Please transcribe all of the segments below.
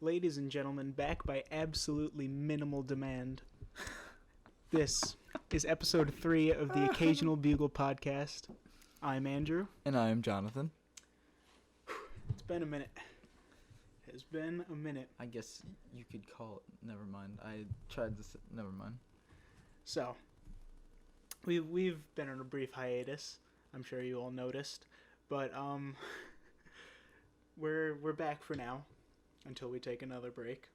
Ladies and gentlemen, back by absolutely minimal demand. This is episode 3 of the Occasional Bugle podcast. I'm Andrew. And I am Jonathan. It's been a minute. It has been a minute. I guess you could call it. Never mind. I tried this. Never mind. So, we've been on a brief hiatus. I'm sure you all noticed, but we're back for now until we take another break.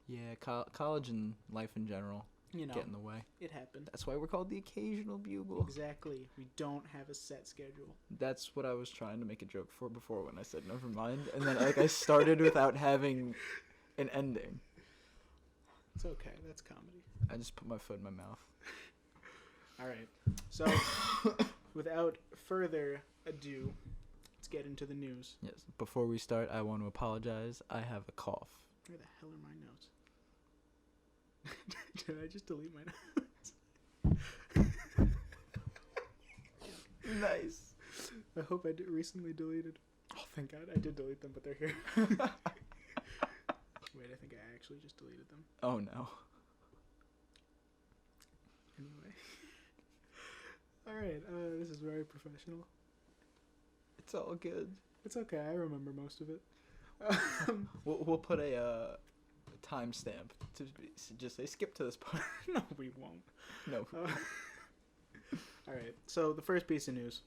Yeah, college and life in general get in the way. It happened. That's why we're called the Occasional Bugle. Exactly. We don't have a set schedule. That's what I was trying to make a joke for before when I said never mind, and then I started without having an ending. It's okay. That's comedy. I just put my foot in my mouth. All right. So, without further ado, let's get into the news. Yes. Before we start, I want to apologize. I have a cough. Where the hell are my notes? Did I just delete my notes? Nice. I hope I recently deleted. Oh, thank God. I did delete them, but they're here. Wait, I think I actually just deleted them. Oh, no. Anyway. Alright, this is very professional. It's all good. It's okay, I remember most of it. We'll put a timestamp to just say skip to this part. No, we won't. No. Alright, so the first piece of news.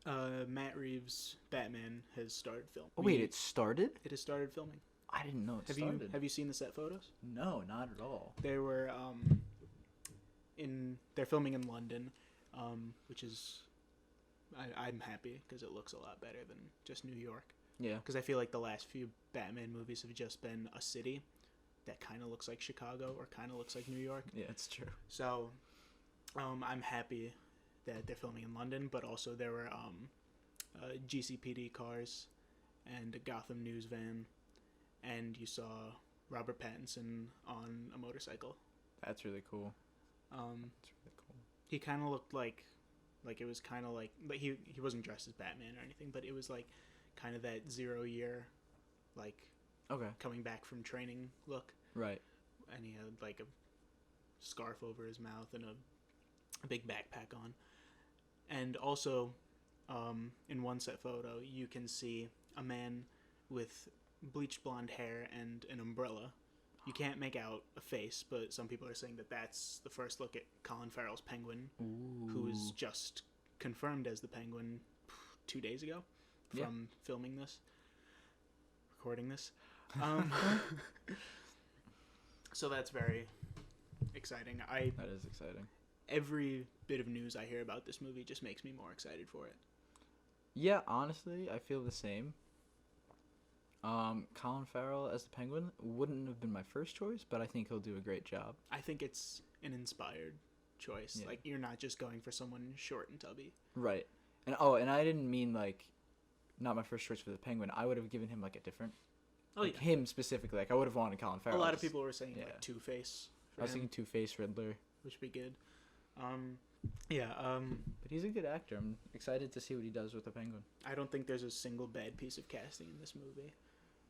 Matt Reeves' Batman has started filming. Oh, wait, it started? It has stared filming. I didn't know it started. Have you seen the set photos? No, not at all. They were they're filming in London, which is I'm happy because it looks a lot better than just New York. Yeah. Because I feel like the last few Batman movies have just been a city that kind of looks like Chicago or kind of looks like New York. Yeah, it's true. So, I'm happy that they're filming in London, but also there were GCPD cars and a Gotham News van, and you saw Robert Pattinson on a motorcycle. That's really cool. That's really cool. He kind of looked like it was kind of like he wasn't dressed as Batman or anything, but it was like kind of that 0 year, like coming back from training look. Right. And he had like a scarf over his mouth and a big backpack on. And also, in one set photo, you can see a man with bleached blonde hair and an umbrella. You can't make out a face, but some people are saying that that's the first look at Colin Farrell's Penguin, who is just confirmed as the Penguin 2 days ago from recording this. So that's very exciting. That is exciting. Every bit of news I hear about this movie just makes me more excited for it. Yeah, honestly, I feel the same. Colin Farrell as the Penguin wouldn't have been my first choice, but I think he'll do a great job. I think it's an inspired choice. Yeah. Like, you're not just going for someone short and tubby. Right. And I didn't mean, like, not my first choice for the Penguin. I would have given him, like, a different... him specifically. Like, I would have wanted Colin Farrell. A lot of people were saying, like, Two-Face. I was thinking Two-Face, Riddler. Which would be good. But he's a good actor. I'm excited to see what he does with the Penguin. I don't think there's a single bad piece of casting in this movie.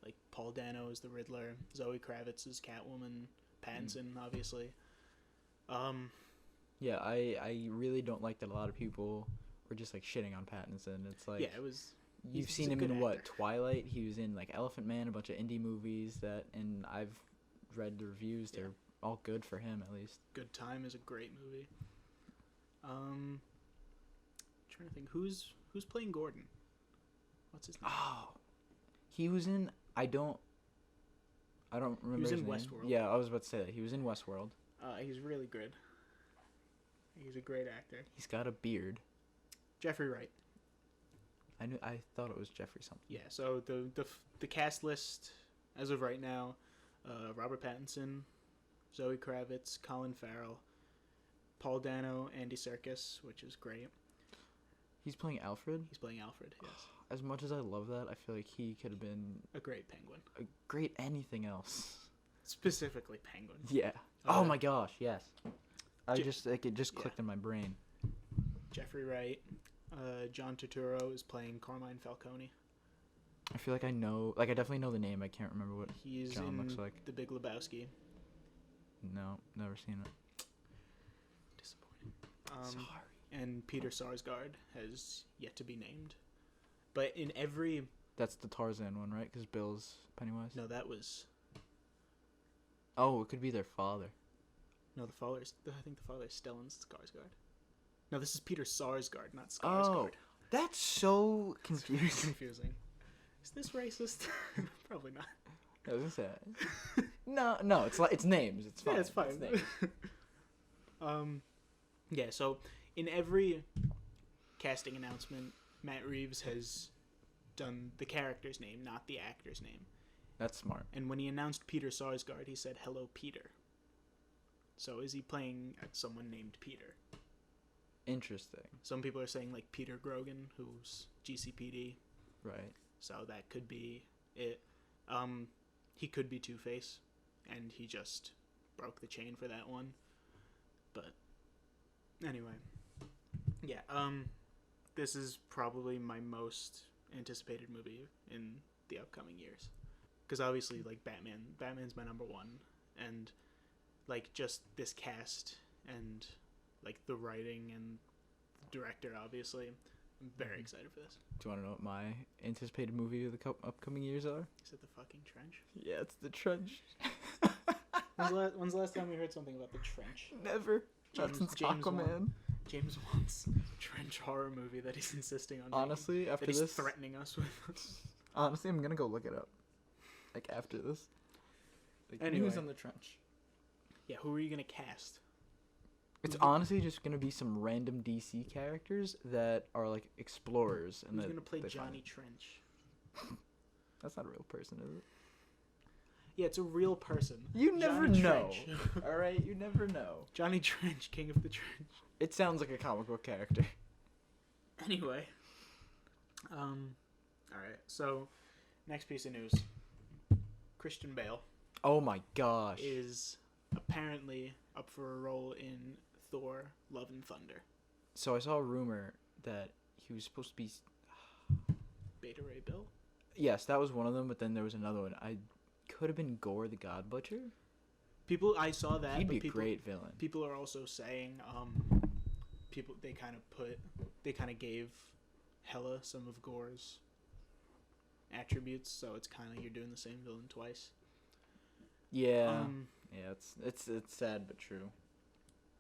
Like, Paul Dano is the Riddler, Zoe Kravitz is Catwoman, Pattinson, obviously. Yeah, I really don't like that a lot of people were just, like, shitting on Pattinson. It's like... Yeah, it was... You've seen him in, what, Twilight? He was in, like, Elephant Man, a bunch of indie movies and I've read the reviews. They're all good for him, at least. Good Time is a great movie. Trying to think, who's playing Gordon? What's his name? Oh, he was in... I don't remember. He was in his name. Westworld. Yeah, I was about to say that. He was in Westworld. He's really good. He's a great actor. He's got a beard. Jeffrey Wright. I thought it was Jeffrey something. Yeah, so the cast list as of right now, Robert Pattinson, Zoe Kravitz, Colin Farrell, Paul Dano, Andy Serkis, which is great. He's playing Alfred? He's playing Alfred, yes. As much as I love that, I feel like he could have been... a great Penguin. A great anything else. Specifically Penguin. Yeah. Oh my gosh, yes. It just clicked in my brain. Jeffrey Wright. John Turturro is playing Carmine Falcone. I feel like I know, like I definitely know the name. I can't remember what He's John in looks like. The Big Lebowski. No, never seen it. Disappointing. Sorry. And Peter Sarsgaard has yet to be named. But in every... That's the Tarzan one, right? Because Bill's Pennywise? No, that was... Oh, it could be their father. No, I think the father is Stellan Skarsgård. No, this is Peter Sarsgaard, not Skarsgård. Oh, that's so It's confusing. Is this racist? Probably not. I was gonna say. No, it's names. It's fine. Yeah, it's fine. It's names. Yeah, so in every casting announcement, Matt Reeves has done the character's name, not the actor's name. That's smart. And when he announced Peter Sarsgaard, he said, "Hello, Peter." So is he playing someone named Peter? Interesting. Some people are saying like Peter Grogan, who's GCPD. Right. So that could be it. He could be Two-Face, and he just broke the chain for that one. But anyway, yeah. This is probably my most anticipated movie in the upcoming years, because obviously, like Batman's my number one, and like just this cast and like the writing and the director, obviously, I'm very excited for this. Do you want to know what my anticipated movie of the upcoming years are? Is it The Fucking Trench? Yeah, it's The Trench. When's the last time we heard something about The Trench? Never. Not since Aquaman. James wants a trench horror movie that he's insisting on. Honestly, making, after that he's this, threatening us with. honestly, I'm gonna go look it up. Like after this. Like, Anyway. Who's on The Trench? Yeah, who are you gonna cast? It's honestly just gonna be some random DC characters that are like explorers, and Who's that gonna play they Johnny find. Trench? That's not a real person, is it? Yeah, it's a real person. You never Johnny know. Trench. All right, you never know. Johnny Trench, King of the Trench. It sounds like a comic book character. Anyway, all right. So, next piece of news: Christian Bale Oh my gosh. is apparently up for a role in Thor: Love and Thunder. So I saw a rumor that he was supposed to be. Beta Ray Bill. Yes, that was one of them, but then there was another one. I could have been Gore the God Butcher. I saw that. He'd be but a great villain. People are also saying, they kind of gave Hela some of Gore's attributes, so it's kind of you're doing the same villain twice. Yeah, yeah, it's sad but true.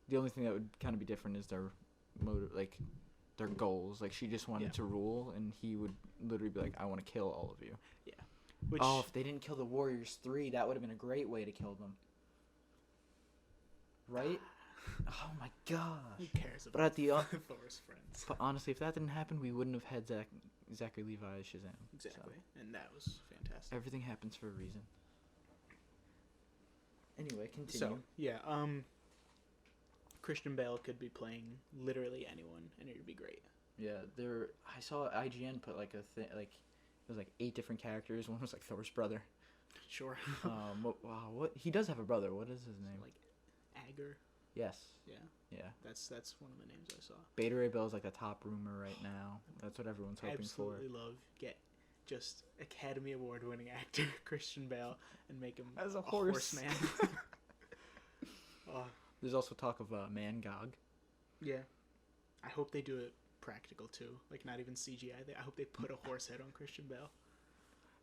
The only thing that would kind of be different is their motive, like their goals. Like she just wanted to rule, and he would literally be like, "I want to kill all of you." Yeah. Which, if they didn't kill the Warriors 3, that would have been a great way to kill them. Right? Oh my gosh. who cares about But at the Thor's friends? but honestly, if that didn't happen, we wouldn't have had Zachary Levi as Shazam. Exactly, So and that was fantastic. everything happens for a reason. Anyway, continue. So yeah, Christian Bale could be playing literally anyone, and it would be great. Yeah, I saw IGN put like a thing, like it was like 8 different characters. One was like Thor's brother. Sure. What he does have a brother. What is his name? Like Agar. Yes. Yeah, Yeah. that's one of the names I saw. Beta Ray Bill is like the top rumor right now. That's what everyone's hoping Absolutely love just Academy Award winning actor Christian Bale and make him As a horse. horseman. There's also talk of Mangog. Yeah, I hope they do it practical too, like not even CGI. I hope they put a horse head on Christian Bale.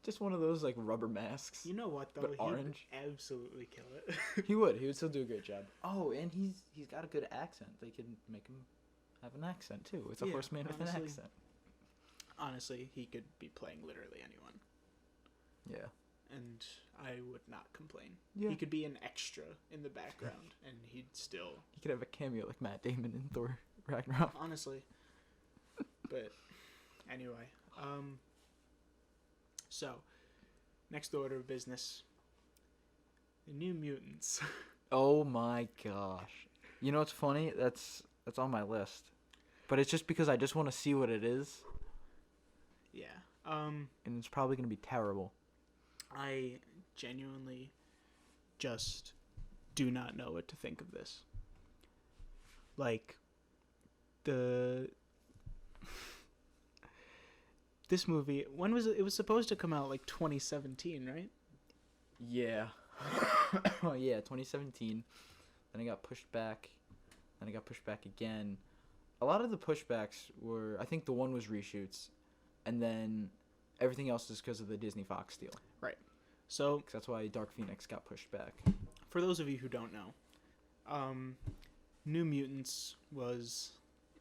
Just one of those like rubber masks. You know what though? But He'd orange? absolutely kill it. He would still do a great job. Oh, and he's got a good accent. They could make him have an accent too. It's a Yeah, horseman with an honestly. accent. Honestly, he could be playing literally anyone, Yeah. and I would not complain. Yeah. He could be an extra in the background, and he'd still He could have a cameo like Matt Damon in Thor Ragnarok. honestly. But anyway, so next order of business: the New Mutants. Oh my gosh. You know what's funny? That's on my list. But it's just because I just want to see what it is, Yeah. and it's probably going to be terrible. I genuinely just do not know what to think of this. Like, this movie, when was it? It was supposed to come out like 2017, right? Yeah. Oh yeah, 2017. Then it got pushed back. Then it got pushed back again. A lot of the pushbacks were, I think the one was reshoots, and then everything else is because of the Disney Fox deal. Right. So 'cause that's why Dark Phoenix got pushed back. For those of you who don't know, New Mutants was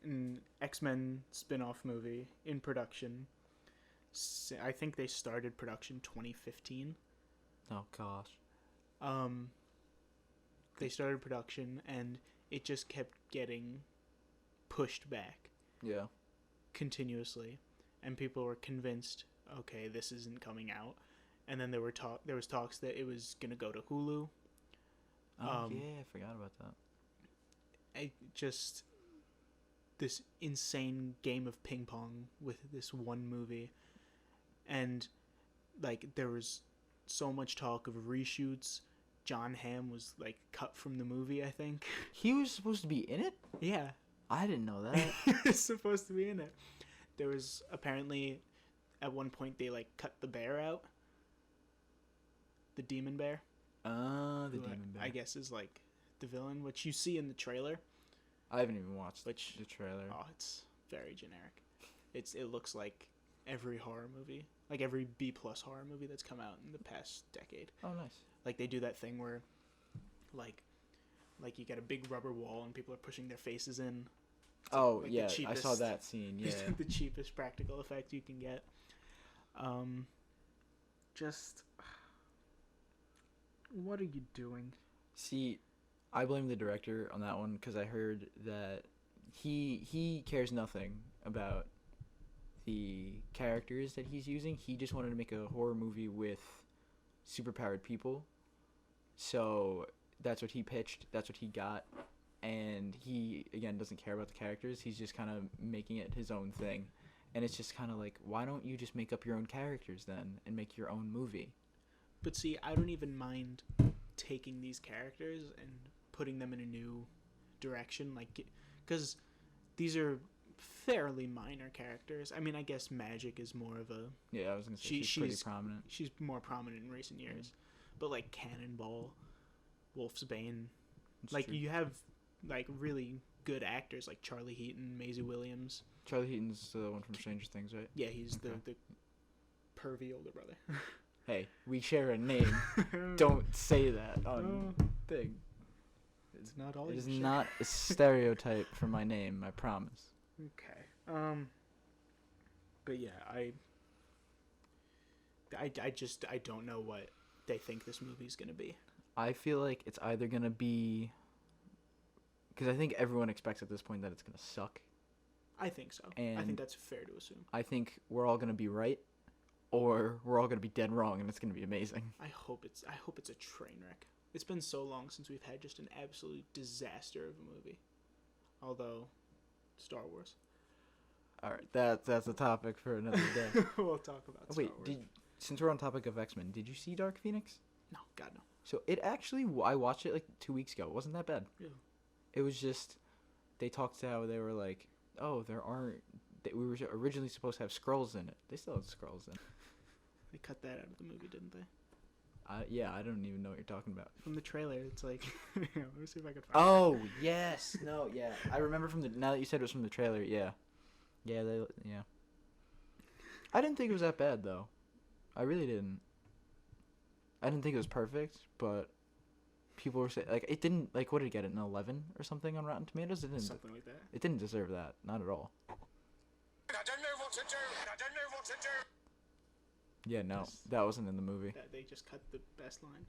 an X-Men spin-off movie in production. I think they started production 2015. Oh gosh. They started production and it just kept getting pushed back. Yeah. Continuously, and people were convinced, okay, this isn't coming out. And then there was talks that it was gonna go to Hulu. Oh yeah, I forgot about that. This insane game of ping pong with this one movie, and like there was so much talk of reshoots. John Hamm was like cut from the movie, I think. He was supposed to be in it? Yeah. I didn't know that. He was supposed to be in it. There was apparently at one point they like cut the bear out. The demon bear. The demon bear. I guess is like the villain, which you see in the trailer. I haven't even watched the trailer. Oh, it's very generic. It looks like every horror movie, like every B+ horror movie that's come out in the past decade. Oh, nice. Like they do that thing where, like you got a big rubber wall and people are pushing their faces in. Oh like yeah, I saw that scene. Yeah, the cheapest practical effect you can get. Just what are you doing? See, I blame the director on that one because I heard that he cares nothing about the characters that he's using. He just wanted to make a horror movie with superpowered people. So that's what he pitched. That's what he got. And he, again, doesn't care about the characters. He's just kind of making it his own thing. And it's just kind of like, why don't you just make up your own characters then and make your own movie? But see, I don't even mind taking these characters and putting them in a new direction. Like, because these are fairly minor characters. I mean, I guess Magic is more of a... Yeah, I was going to say she's pretty prominent. She's more prominent in recent years. But, like, Cannonball, Wolf's Bane... That's like, true. You have, like, really good actors like Charlie Heaton, Maisie Williams. Charlie Heaton's the one from Stranger Things, right? Yeah, he's the pervy older brother. Hey, we share a name. Don't say that on thing. It's not all. It is not a stereotype for my name, I promise. Okay. But yeah, I don't know what they think this movie's gonna be. I feel like it's either gonna be, because I think everyone expects at this point that it's gonna suck. I think so. And I think that's fair to assume. I think we're all gonna be right, or we're all gonna be dead wrong, and it's gonna be amazing. I hope it's a train wreck. It's been so long since we've had just an absolute disaster of a movie. Although, Star Wars. All right, that's a topic for another day. We'll talk about Star Wars. Since we're on topic of X-Men, did you see Dark Phoenix? No, God no. So it actually, I watched it like 2 weeks ago. It wasn't that bad. Yeah. It was just, they talked to how they were like, oh, we were originally supposed to have Skrulls in it. They still have Skrulls in it. They cut that out of the movie, didn't they? Yeah, I don't even know what you're talking about. From the trailer, it's like, let me see if I can find Oh, yes. No, yeah. I remember now that you said it was from the trailer, yeah. Yeah, I didn't think it was that bad, though. I really didn't. I didn't think it was perfect, but people were saying, like, it didn't, like, what did it get, an 11 or something on Rotten Tomatoes? It didn't. Something like that. It didn't deserve that, not at all. I don't know what to do. I don't know what to do. Yeah, no, that wasn't in the movie. They just cut the best line.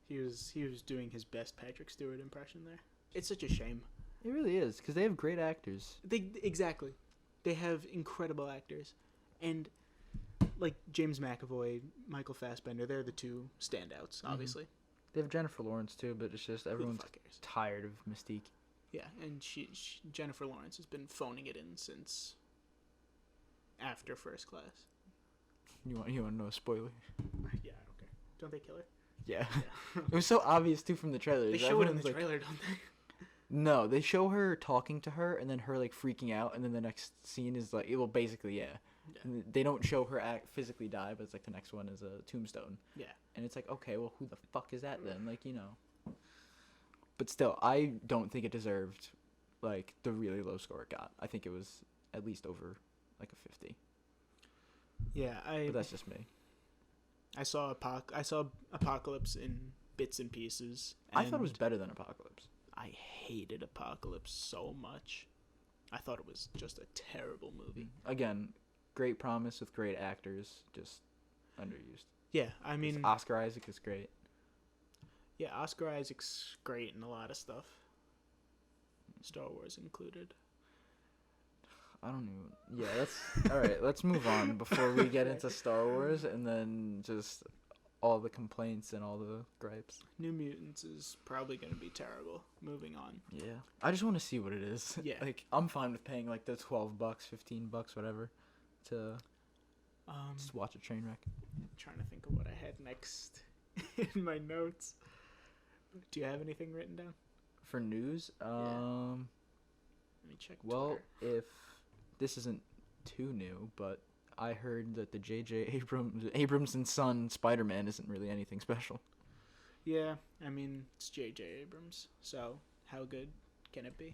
He was doing his best Patrick Stewart impression there. It's such a shame. It really is, because they have great actors. Exactly. They have incredible actors. And, like, James McAvoy, Michael Fassbender, they're the two standouts, obviously. Mm-hmm. They have Jennifer Lawrence, too, but it's just everyone's tired of Mystique. Yeah, and Jennifer Lawrence has been phoning it in since after First Class. You want to know a spoiler? Yeah, I don't care. Don't they kill her? Yeah. It was so obvious, too, from the trailer. They show it in the trailer, don't they? No, they show her talking to her and then her like freaking out, and then the next scene is like, well, basically, yeah. They don't show her physically die, but it's like the next one is a tombstone. Yeah. And it's like, okay, well, who the fuck is that then? Like, you know. But still, I don't think it deserved like the really low score it got. I think it was at least over like a 50. Yeah, But that's just me. I saw Apocalypse in bits and pieces. I thought it was better than Apocalypse. I hated Apocalypse so much. I thought it was just a terrible movie. Again, great promise with great actors, just underused. Yeah, I mean, Oscar Isaac is great. Yeah, Oscar Isaac's great in a lot of stuff. Star Wars included. I don't even... Yeah, let's... All right, let's move on before we get into Star Wars and then just all the complaints and all the gripes. New Mutants is probably going to be terrible. Moving on. Yeah. I just want to see what it is. Yeah. Like, I'm fine with paying, like, the $12, $15, whatever, to just watch a train wreck. I'm trying to think of what I had next in my notes. Do you have anything written down? For news? Let me check Twitter. Well, if... This isn't too new, but I heard that the J.J. Abrams and Son Spider-Man isn't really anything special. Yeah, I mean, it's J.J. Abrams, so how good can it be?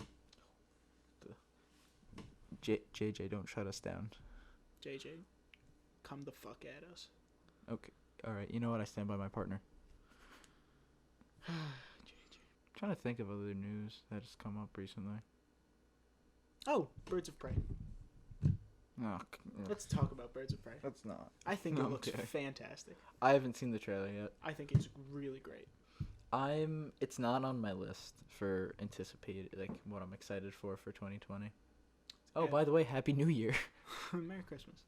J.J., don't shut us down. J.J., come the fuck at us. Okay, alright, you know what? I stand by my partner. J.J. I'm trying to think of other news that has come up recently. Oh, Birds of Prey. Oh, Let's talk about Birds of Prey. Let's not. I think it looks fantastic. I haven't seen the trailer yet. I think it's really great. It's not on my list for anticipated, like what I'm excited for 2020. Oh, by the way, Happy New Year. Merry Christmas.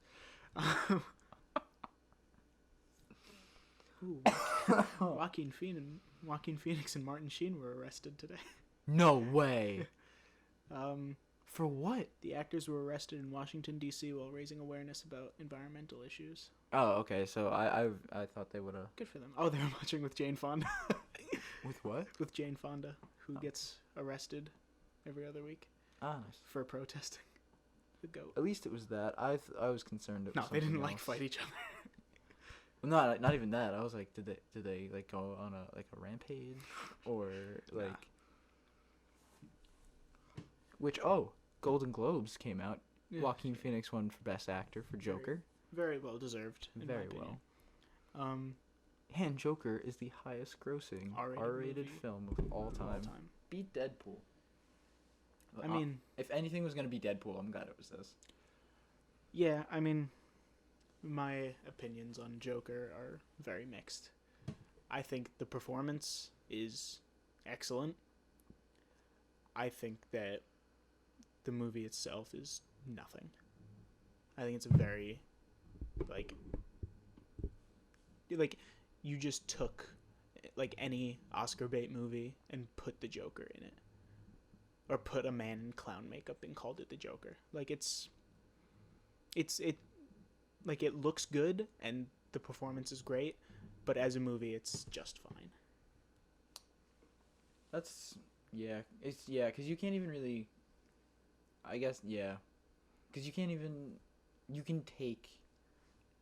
Ooh, Joaquin Phoenix and Martin Sheen were arrested today. No way. For what? The actors were arrested in Washington, D.C. while raising awareness about environmental issues. Oh, okay. So I thought they would have. Good for them. Oh, they were watching with Jane Fonda. With what? With Jane Fonda, who gets arrested every other week. Ah, nice. For protesting the goat. At least it was that. I was concerned it was they didn't else. like fight each other. Well, not even that. I was like, did they like go on a rampage or like? Nah. Which Golden Globes came out. Yeah. Joaquin Phoenix won for Best Actor for Joker. Very well deserved. Very well. And Joker is the highest grossing R-rated film of all time. Beat Deadpool. I mean, if anything was gonna be Deadpool, I'm glad it was this. Yeah, I mean, my opinions on Joker are very mixed. I think the performance is excellent. I think that the movie itself is nothing. I think it's a very, like you just took, like, any Oscar bait movie and put the Joker in it. Or put a man in clown makeup and called it the Joker. Like, it looks good and the performance is great, but as a movie, it's just fine. That's, yeah. It's, yeah, because you can't even really, I guess, yeah. Because you can take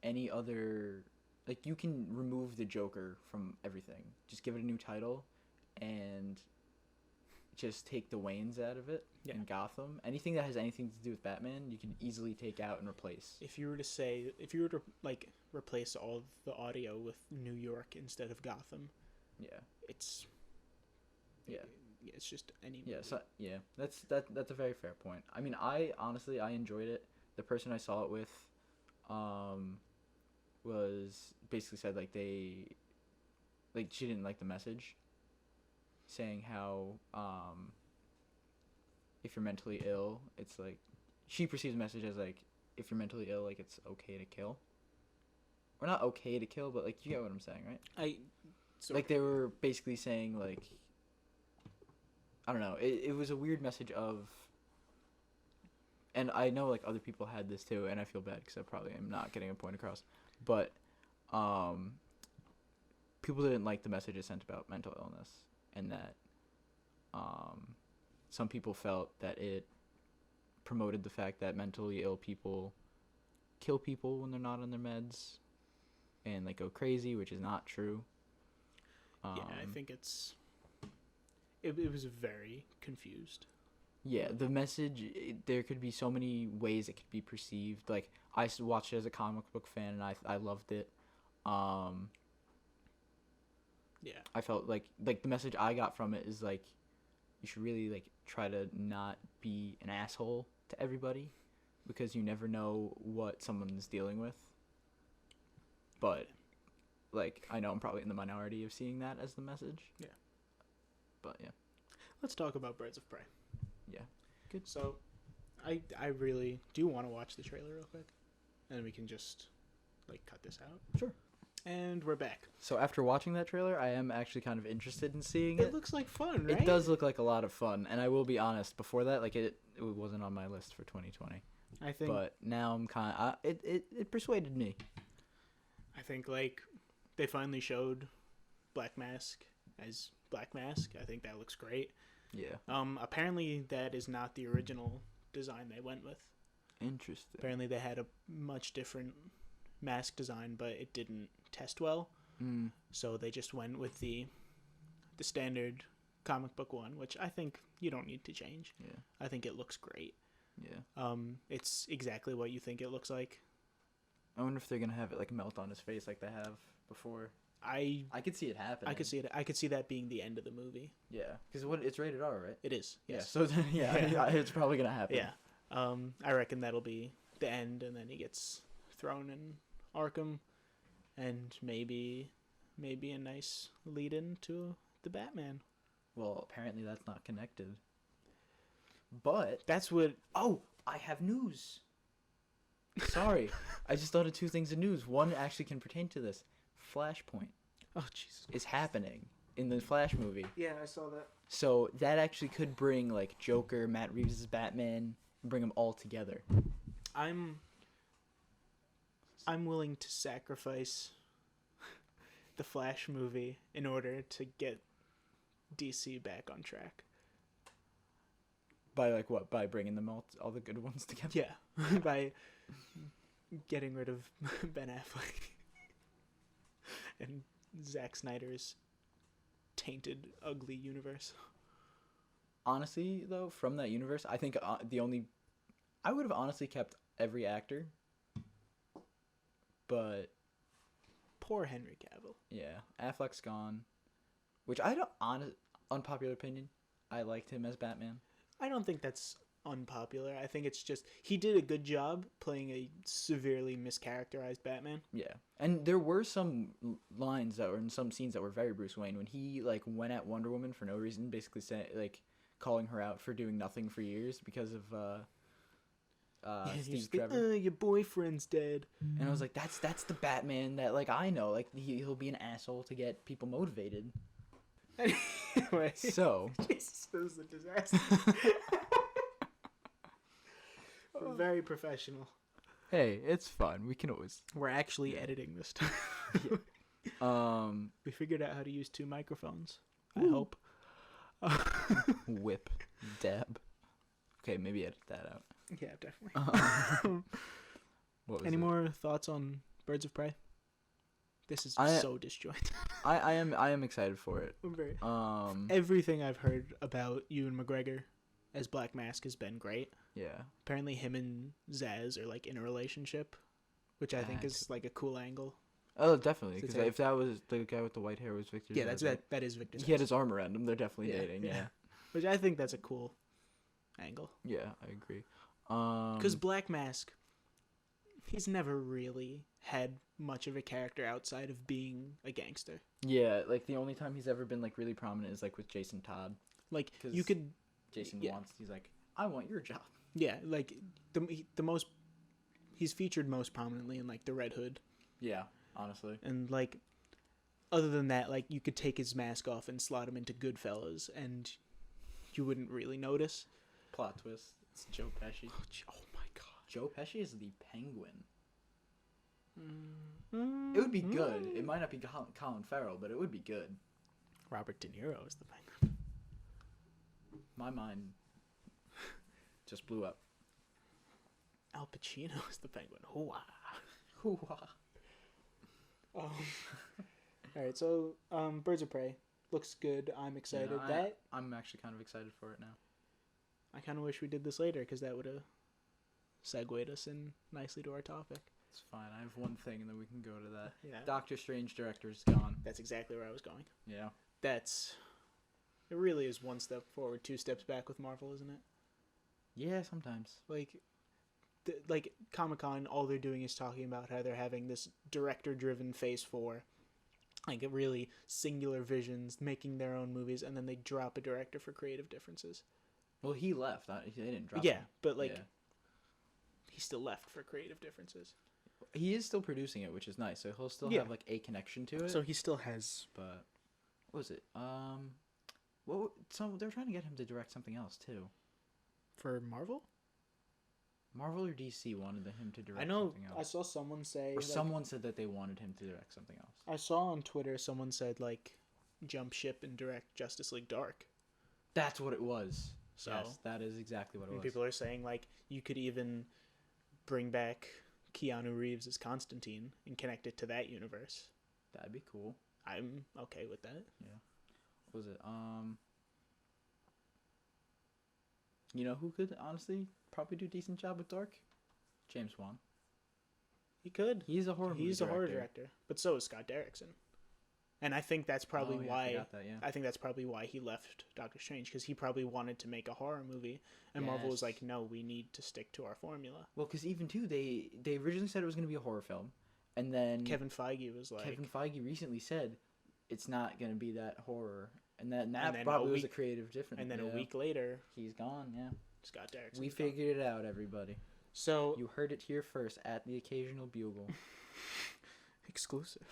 any other, like, you can remove the Joker from everything. Just give it a new title and just take the Waynes out of it. Yeah. And Gotham. Anything that has anything to do with Batman, you can easily take out and replace. If you were to like replace all of the audio with New York instead of Gotham, yeah, it's just any movie. Yeah, so, yeah, that's a very fair point. I mean, I honestly enjoyed it. The person I saw it with, was basically said she didn't like the message, saying how if you're mentally ill, it's like she perceives the message as like if you're mentally ill, like it's okay to kill. Or not okay to kill, but like you get what I'm saying, right? Like they were basically saying like, I don't know. It was a weird message of, and I know like other people had this too, and I feel bad because I probably am not getting a point across, but people didn't like the message it sent about mental illness, and that some people felt that it promoted the fact that mentally ill people kill people when they're not on their meds and like go crazy, which is not true. Yeah, I think it was very confused. Yeah, the message, there could be so many ways it could be perceived. Like, I watched it as a comic book fan, and I loved it. Yeah. I felt like the message I got from it is, like, you should really, like, try to not be an asshole to everybody, because you never know what someone's dealing with. But, like, I know I'm probably in the minority of seeing that as the message. Yeah. But, yeah. Let's talk about Birds of Prey. Yeah. Good. So, I really do want to watch the trailer real quick, and we can just, like, cut this out. Sure. And we're back. So after watching that trailer, I am actually kind of interested in seeing it. It looks like fun, right? It does look like a lot of fun, and I will be honest. Before that, like it wasn't on my list for 2020. I think. But now I'm kind of it persuaded me. I think like they finally showed Black Mask as Black Mask. I think that looks great. Yeah. Apparently that is not the original design they went with. Interesting. Apparently they had a much different mask design, but it didn't test well. So they just went with the standard comic book one, which I think you don't need to change. Yeah. I think it looks great. Yeah. It's exactly what you think it looks like. I wonder if they're gonna have it like melt on his face like they have before. I could see it happening. I could see it. I could see that being the end of the movie. Yeah, because it's rated R, right? It is. Yes. Yeah. So then, yeah, it's probably gonna happen. Yeah. I reckon that'll be the end, and then he gets thrown in Arkham, and maybe a nice lead-in to the Batman. Well, apparently that's not connected. But That's what. oh, I have news. Sorry, I just thought of two things of news. One actually can pertain to this. Flashpoint Oh Jesus. is happening in the Flash movie. Yeah, I saw that. So that actually could bring like Joker, Matt Reeves' Batman, and bring them all together. I'm willing to sacrifice the Flash movie in order to get DC back on track. By like what? By bringing them all the good ones together. Yeah, by getting rid of Ben Affleck and Zack Snyder's tainted, ugly universe. Honestly, though, from that universe, I think I would have honestly kept every actor. But Poor Henry Cavill. yeah, Affleck's gone, which unpopular opinion, I liked him as Batman. I don't think that's unpopular. I think it's just he did a good job playing a severely mischaracterized Batman. Yeah, and there were some lines that were in some scenes that were very Bruce Wayne when he like went at Wonder Woman for no reason, basically saying like calling her out for doing nothing for years because of Steve Trevor. Your boyfriend's dead. And I was like, that's the Batman that like I know, like he'll be an asshole to get people motivated. Anyway, So Jesus, this is a disaster. We're very professional. hey, it's fun. We can always We're actually editing this time. We figured out how to use 2 microphones. I hope. whip dab. Okay, maybe edit that out. Yeah, definitely. What was Any it? more thoughts on Birds of Prey? This is so disjointed. I am excited for it. I'm very. Um Everything I've heard about Ewan McGregor as Black Mask has been great. yeah. Apparently, him and Zaz are like in a relationship, which I think is like a cool angle. Oh, definitely. It's Because if that was the guy with the white hair was Victor. Yeah, Zsasz, that is Victor. He had Zsasz. his arm around him. They're definitely dating. Yeah. Which I think that's a cool angle. Yeah, I agree. Because Black Mask, he's never really had much of a character outside of being a gangster. Yeah, like the only time he's ever been like really prominent is like with Jason Todd. Like 'Cause you could, Jason Yeah. he's like, I want your job. yeah, like the most, he's featured most prominently in like the Red Hood, Yeah, honestly. and like, other than that, like you could take his mask off and slot him into Goodfellas, and you wouldn't really notice. Plot twist. It's Joe Pesci. Oh my god. Joe Pesci is the Penguin. It would be good. It might not be Colin Farrell, but it would be good. Robert De Niro is the Penguin. My mind just blew up. Al Pacino is the Penguin. Hoo-ah. Hoo-ah. All right, so Birds of Prey looks good. I'm excited. I'm actually kind of excited for it now. I kind of wish we did this later because that would have segued us in nicely to our topic. It's fine. I have one thing, and then we can go to that. Yeah. Doctor Strange director's gone. That's exactly where I was going. Yeah. It really is one step forward, two steps back with Marvel, isn't it? Yeah, sometimes. Like Comic-Con, all they're doing is talking about how they're having this director-driven Phase 4, like really singular visions, making their own movies, and then they drop a director for creative differences. Well, he left. They didn't drop Yeah, him. but he still left for creative differences. He is still producing it, which is nice. So he'll still have like a connection to it. So he still has. But what was it? So they're trying to get him to direct something else too. For Marvel? Marvel or DC wanted him to direct I know. something else. I saw someone say. Or someone said that they wanted him to direct something else. I saw on Twitter someone said jump ship and direct Justice League Dark. That's what it was. So yes, that is exactly what it was. People are saying you could even bring back Keanu Reeves as Constantine and connect it to that universe. That'd be cool. I'm okay with that. Yeah. What was it? You know who could honestly probably do a decent job with Dark? James Wan. He could. He's a horror director, but so is Scott Derrickson. And I think that's probably why. I forgot that, yeah. I think that's probably why he left Doctor Strange, because he probably wanted to make a horror movie, and Marvel was like, "No, we need to stick to our formula." Well, because even too, they originally said it was going to be a horror film, and then Kevin Feige was like, Kevin Feige recently said it's not going to be that horror, and that probably was a creative difference. And then a week later, he's gone. Yeah, Scott Derrickson. We figured it out, everybody. So you heard it here first at the Occasional Bugle. Exclusive.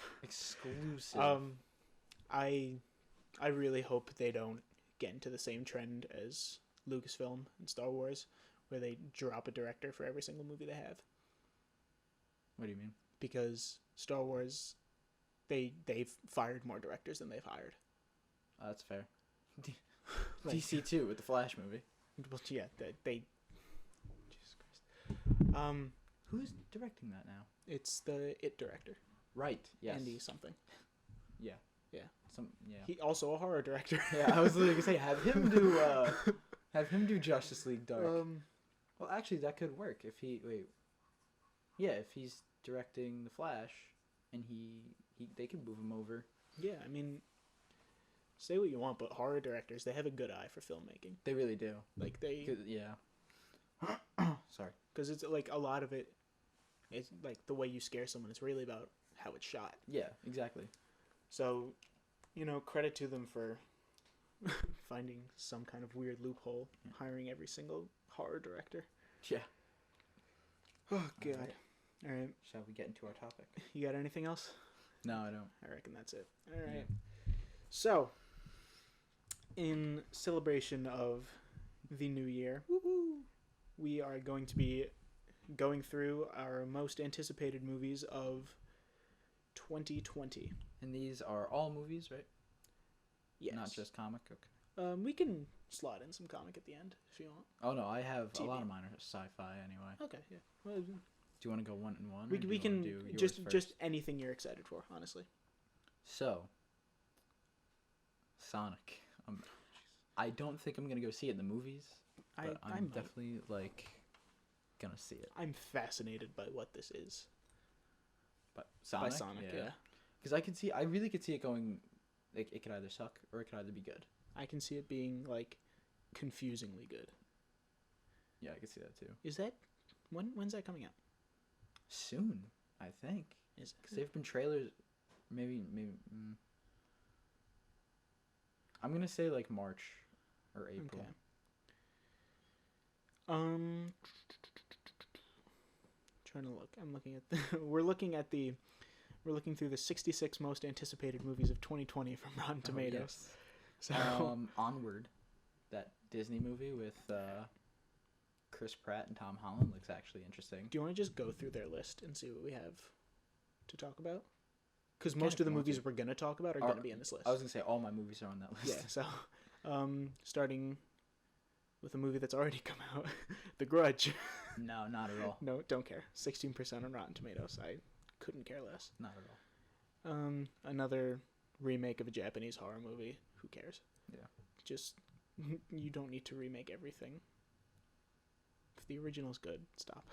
I really hope they don't get into the same trend as Lucasfilm and Star Wars, where they drop a director for every single movie they have. What do you mean? Because Star Wars, they've fired more directors than they've hired. That's fair. DC too with the Flash movie. Well, yeah, they Jesus Christ. Who's directing that now? It's the It director. Right. Yes. Andy something. Yeah. Yeah. Yeah. He also a horror director. Yeah, I was literally gonna say have him do Justice League Dark. Well, actually, that could work if if he's directing the Flash, and they could move him over. Yeah, I mean, say what you want, but horror directors, they have a good eye for filmmaking. They really do. Yeah. Sorry. Because it's a lot of it. It's the way you scare someone. It's really about how it's shot. Yeah, exactly. So, credit to them for finding some kind of weird loophole, hiring every single horror director. Yeah. Oh, God. All right. Shall we get into our topic? You got anything else? No, I don't. I reckon that's it. All right. Yeah. So, in celebration of the new year, we are going to be going through our most anticipated movies of 2020. And these are all movies, right? Yes. Not just comic? Okay. We can slot in some comic at the end if you want. Oh, no, I have a lot of mine are sci-fi anyway. Okay, yeah. Well, do you want to go one and one? We can do just anything you're excited for, honestly. So, Sonic. I don't think I'm going to go see it in the movies, but I'm definitely, going to see it. I'm fascinated by what this is. But Sonic? By Sonic, yeah. Because I really could see it going, it could either suck or it could either be good. I can see it being, confusingly good. Yeah, I could see that too. Is that, when's that coming out? Soon, I think. Because they've been trailers, maybe, I'm going to say, March or April. Okay. Trying to look. I'm looking at we're looking through the 66 most anticipated movies of 2020 from Rotten Tomatoes. Yes. So Onward, that Disney movie with Chris Pratt and Tom Holland looks actually interesting. Do you want to just go through their list and see what we have to talk about? Because most of the movies we're going to talk about are going to be in this list. I was going to say all my movies are on that list. Yeah, so starting with a movie that's already come out, The Grudge. No, not at all. No, don't care. 16% on Rotten Tomatoes. I couldn't care less. Not at all. Another remake of a Japanese horror movie. Who cares? Yeah. Just, you don't need to remake everything. If the original's good, stop.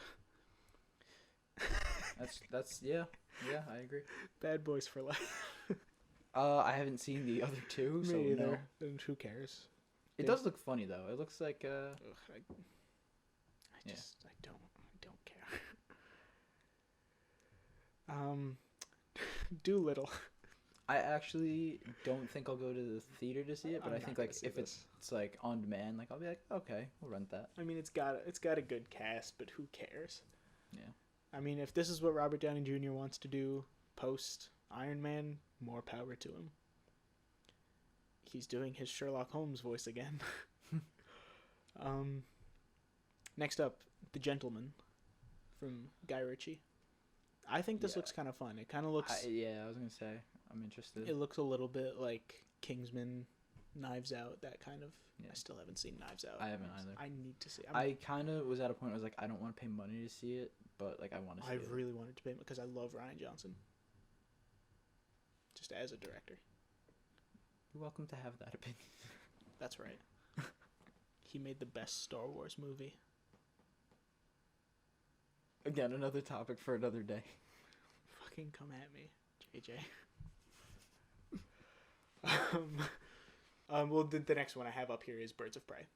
That's yeah, I agree. Bad Boys for Life. I haven't seen the other two, so Me either. no. And who cares? It does look funny though. It looks like Ugh, I Yeah. don't care. Doolittle. I actually don't think I'll go to the theater to see it, but I'm I not think gonna like see if this. it's like on demand, like I'll be like, okay, we'll rent that. I mean, it's got a good cast, but who cares? Yeah. I mean, if this is what Robert Downey Jr. wants to do post Iron Man, more power to him. He's doing his Sherlock Holmes voice again. Next up, The Gentleman from Guy Ritchie. I think this looks kind of fun. It kind of looks... I was going to say, I'm interested. It looks a little bit like Kingsman, Knives Out, that kind of... Yeah. I still haven't seen Knives Out. I haven't either. I need to see it. I kind of was at a point where I was like, I don't want to pay money to see it, but like I want to see it. I really wanted to pay because I love Rian Johnson. Just as a director. You're welcome to have that opinion. That's right. He made the best Star Wars movie. Again, another topic for another day. Fucking come at me, JJ. Well, the next one I have up here is Birds of Prey,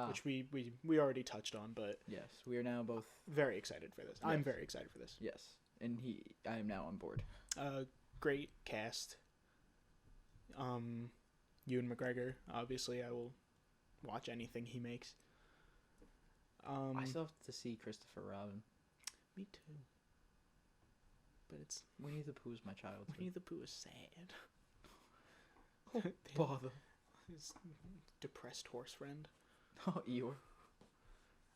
which we already touched on, but yes, we are now both very excited for this. Yes. I'm very excited for this. Yes, and I am now on board. Great cast. Ewan McGregor. Obviously, I will watch anything he makes. I still have to see Christopher Robin. Me too. But it's Winnie the Pooh's my childhood. Winnie the Pooh is sad. Oh, bother. His depressed horse friend. Oh, Eeyore.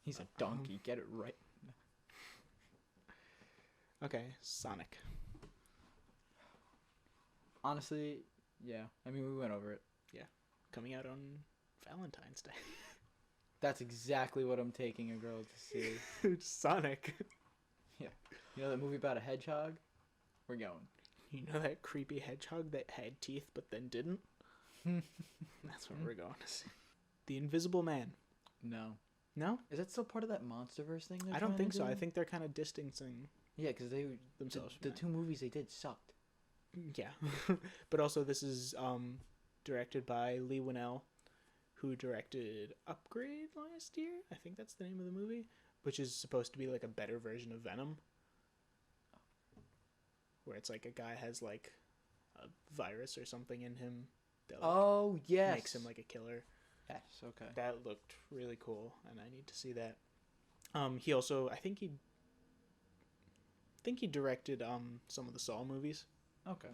He's a donkey. Get it right. Okay, Sonic. Honestly, yeah. I mean, we went over it. Coming out on Valentine's Day. That's exactly what I'm taking a girl to see. Sonic. You know that movie about a hedgehog? We're going. You know that creepy hedgehog that had teeth but then didn't? That's what we're going to see. The Invisible Man. No. No? Is that still part of that MonsterVerse thing? I don't think so. I think they're kind of distancing Yeah, because they themselves the from two movies they did sucked. Yeah. But also this is directed by Lee Winnell, who directed Upgrade last year. I think that's the name of the movie, which is supposed to be like a better version of Venom. Where it's like a guy has like a virus or something in him that like, makes him like a killer. Yes, okay. That looked really cool, and I need to see that. He also, I think he directed some of the Saw movies. Okay.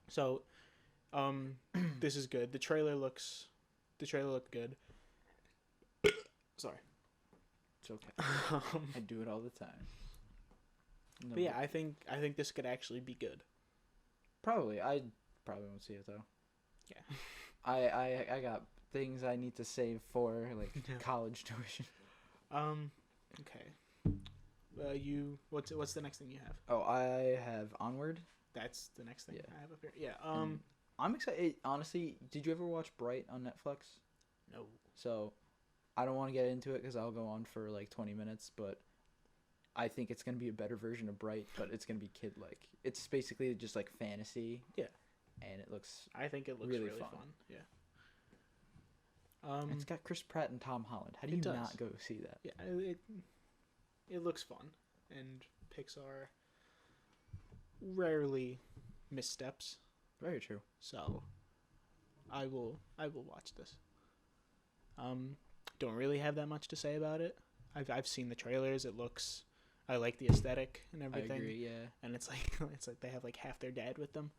So, this is good. The trailer looked good. Sorry. It's okay. I do it all the time. No, But yeah, I think this could actually be good. Probably. I probably won't see it though. Yeah. I got things I need to save for like college tuition. Okay. What's the next thing you have? Oh, I have Onward. That's the next thing Yeah. I have up here. Yeah. I'm excited. Honestly, did you ever watch Bright on Netflix? No. So, I don't want to get into it because I'll go on for like 20 minutes, but I think it's going to be a better version of Bright, but it's going to be kid-like. It's basically just like fantasy. Yeah. And it looks I think it looks really fun. Yeah. It's got Chris Pratt and Tom Holland. How do you not go see that? Yeah, it looks fun, and Pixar rarely missteps. Very true. So, I will watch this. Don't really have that much to say about it. I've seen the trailers. I like the aesthetic and everything. I agree. Yeah. And it's like they have like half their dad with them.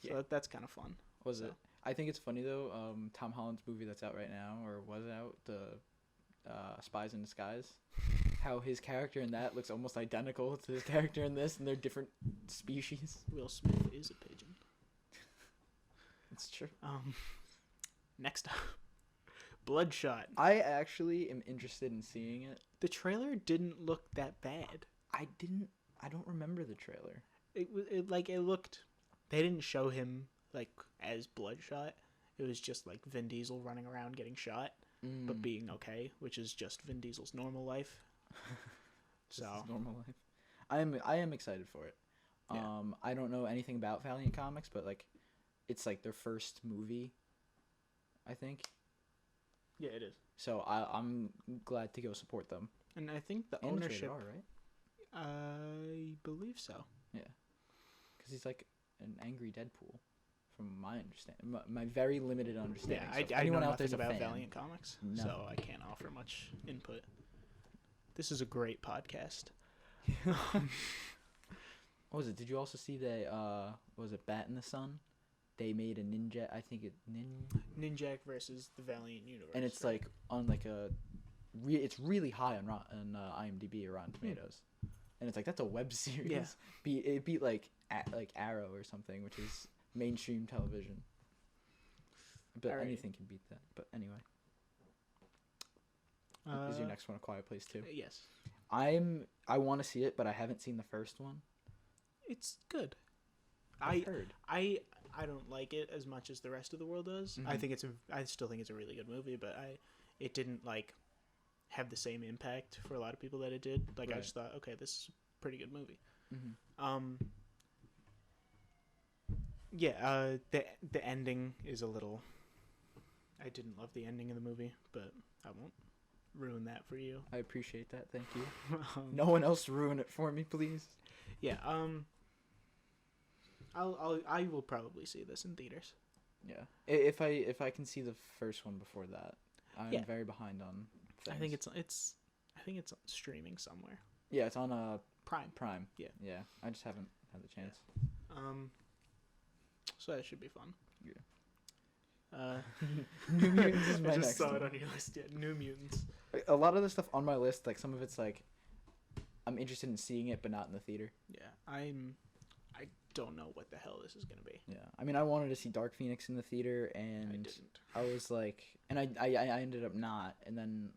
So that's kind of fun. Was it? I think it's funny though. Tom Holland's movie that's out right now, or was out, the Spies in Disguise. How his character in that looks almost identical to his character in this, and they're different species. Will Smith is a pigeon. It's true. Next up, Bloodshot. I actually am interested in seeing it. The trailer didn't look that bad. I don't remember the trailer. It looked. They didn't show him like as Bloodshot. It was just like Vin Diesel running around getting shot, but being okay, which is just Vin Diesel's normal life. So normal life. I am excited for it. Yeah. I don't know anything about Valiant Comics, but like, it's like their first movie, I think. Yeah, it is. So I'm glad to go support them. And I think the And ownership. Rated R, right? I believe so. Yeah, because he's like an angry Deadpool, from my understanding, my very limited understanding. Yeah, So I know out there's nothing a about fan, Valiant Comics, No. so I can't offer much input. This is a great podcast. What was it? Did you also see the what was it, Bat in the Sun? They made a ninja. I think Ninjak versus the Valiant Universe. and it's right? like on like a, it's really high on IMDb or Rotten Tomatoes, and it's like that's a web series. Yeah. It beat like Arrow or something, which is mainstream television. But Alright. anything can beat that. But anyway, is your next one A Quiet Place 2? Yes. I want to see it, but I haven't seen the first one. It's good. I've heard. I don't like it as much as the rest of the world does. Mhm. I still think it's a really good movie, but it didn't like have the same impact for a lot of people that it did. Like I Right. just thought, okay, this is a pretty good movie. Mm-hmm. Yeah, the ending is a little. I didn't love the ending of the movie, but I won't ruin that for you. I appreciate that. Thank you. No. No one else ruin it for me, please. Yeah. I will probably see this in theaters. Yeah. If I can see the first one before that, I'm Yeah. very behind on things. I think it's streaming somewhere. Yeah, it's on Prime. Prime. Yeah. Yeah. I just haven't had the chance. So that should be fun. Yeah. New Mutants is my I just next saw one. it on your list. Yeah, New Mutants. A lot of the stuff on my list, like some of it's like, I'm interested in seeing it, but not in the theater. Yeah, I don't know what the hell this is gonna be. Yeah. I mean, I wanted to see Dark Phoenix in the theater, and I didn't. I was like, and I ended up not, and then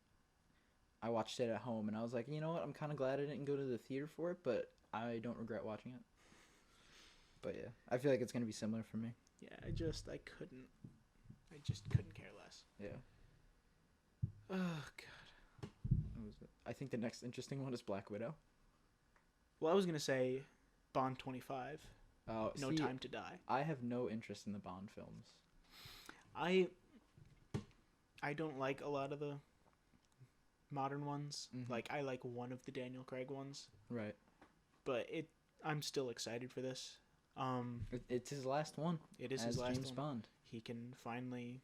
I watched it at home, and I was like, you know what, I'm kind of glad I didn't go to the theater for it, but I don't regret watching it. But yeah, I feel like it's gonna be similar for me. Yeah, I just couldn't care less. Yeah. Oh god. What was it? I think the next interesting one is Black Widow. Well, I was gonna say Bond 25. Oh, No Time to Die. I have no interest in the Bond films. I don't like a lot of the modern ones. Mhm. Like I like one of the Daniel Craig ones, Right. but I'm still excited for this. It's his last one. It is as his last James one. Bond. He can finally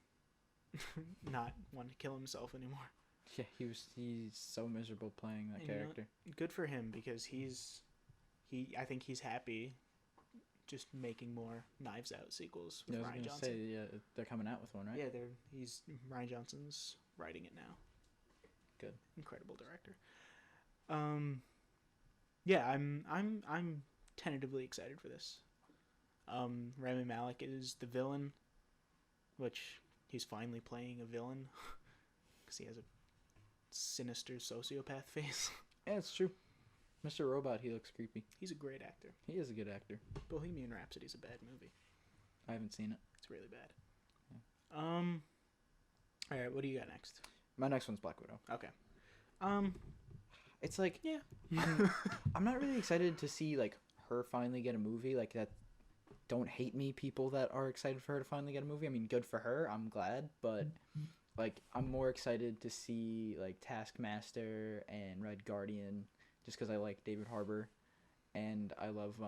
not want to kill himself anymore. Yeah, he's so miserable playing that And you know character. Good for him because I think he's happy just making more Knives Out sequels with Yeah, I was Ryan gonna Johnson. say, yeah, they're coming out with one, right? Yeah, Ryan Johnson's writing it now. Good. Incredible director. Yeah, I'm tentatively excited for this. Rami Malek is the villain, which he's finally playing a villain because he has a sinister sociopath face. Yeah, it's true. Mr. Robot, he looks creepy. He's a great actor. He is a good actor. Bohemian Rhapsody's a bad movie. I haven't seen it. It's really bad. Yeah. All right, what do you got next? My next one's Black Widow. Okay. It's like, Yeah. I'm not really excited to see like her finally get a movie like that. Don't hate me, people that are excited for her to finally get a movie. I mean, good for her. I'm glad, but like I'm more excited to see like Taskmaster and Red Guardian, just because I like David Harbour, and I love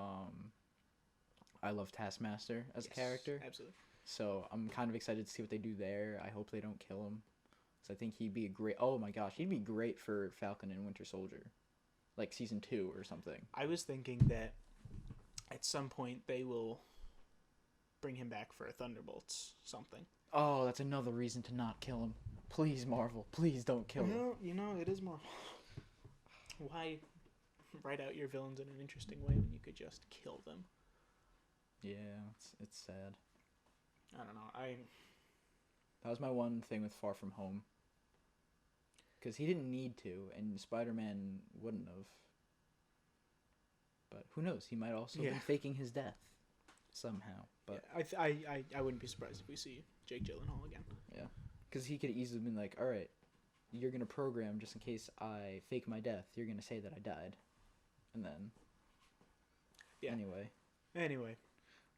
Taskmaster as a character. Absolutely. So I'm kind of excited to see what they do there. I hope they don't kill him, because I think he'd be a great. Oh my gosh, he'd be great for Falcon and Winter Soldier, like season 2 or something. I was thinking that at some point they will bring him back for a Thunderbolts something. Oh, that's another reason to not kill him. Please, Marvel, please don't kill him. You know, it is more. Why write out your villains in an interesting way when you could just kill them? Yeah, it's sad. I don't know. That was my one thing with Far From Home. Because he didn't need to, and Spider-Man wouldn't have. But who knows? He might also be faking his death somehow. But yeah, I wouldn't be surprised if we see Jake Gyllenhaal again. Yeah, because he could easily been like, all right, you're going to program just in case I fake my death. You're going to say that I died. And then... Yeah. Anyway.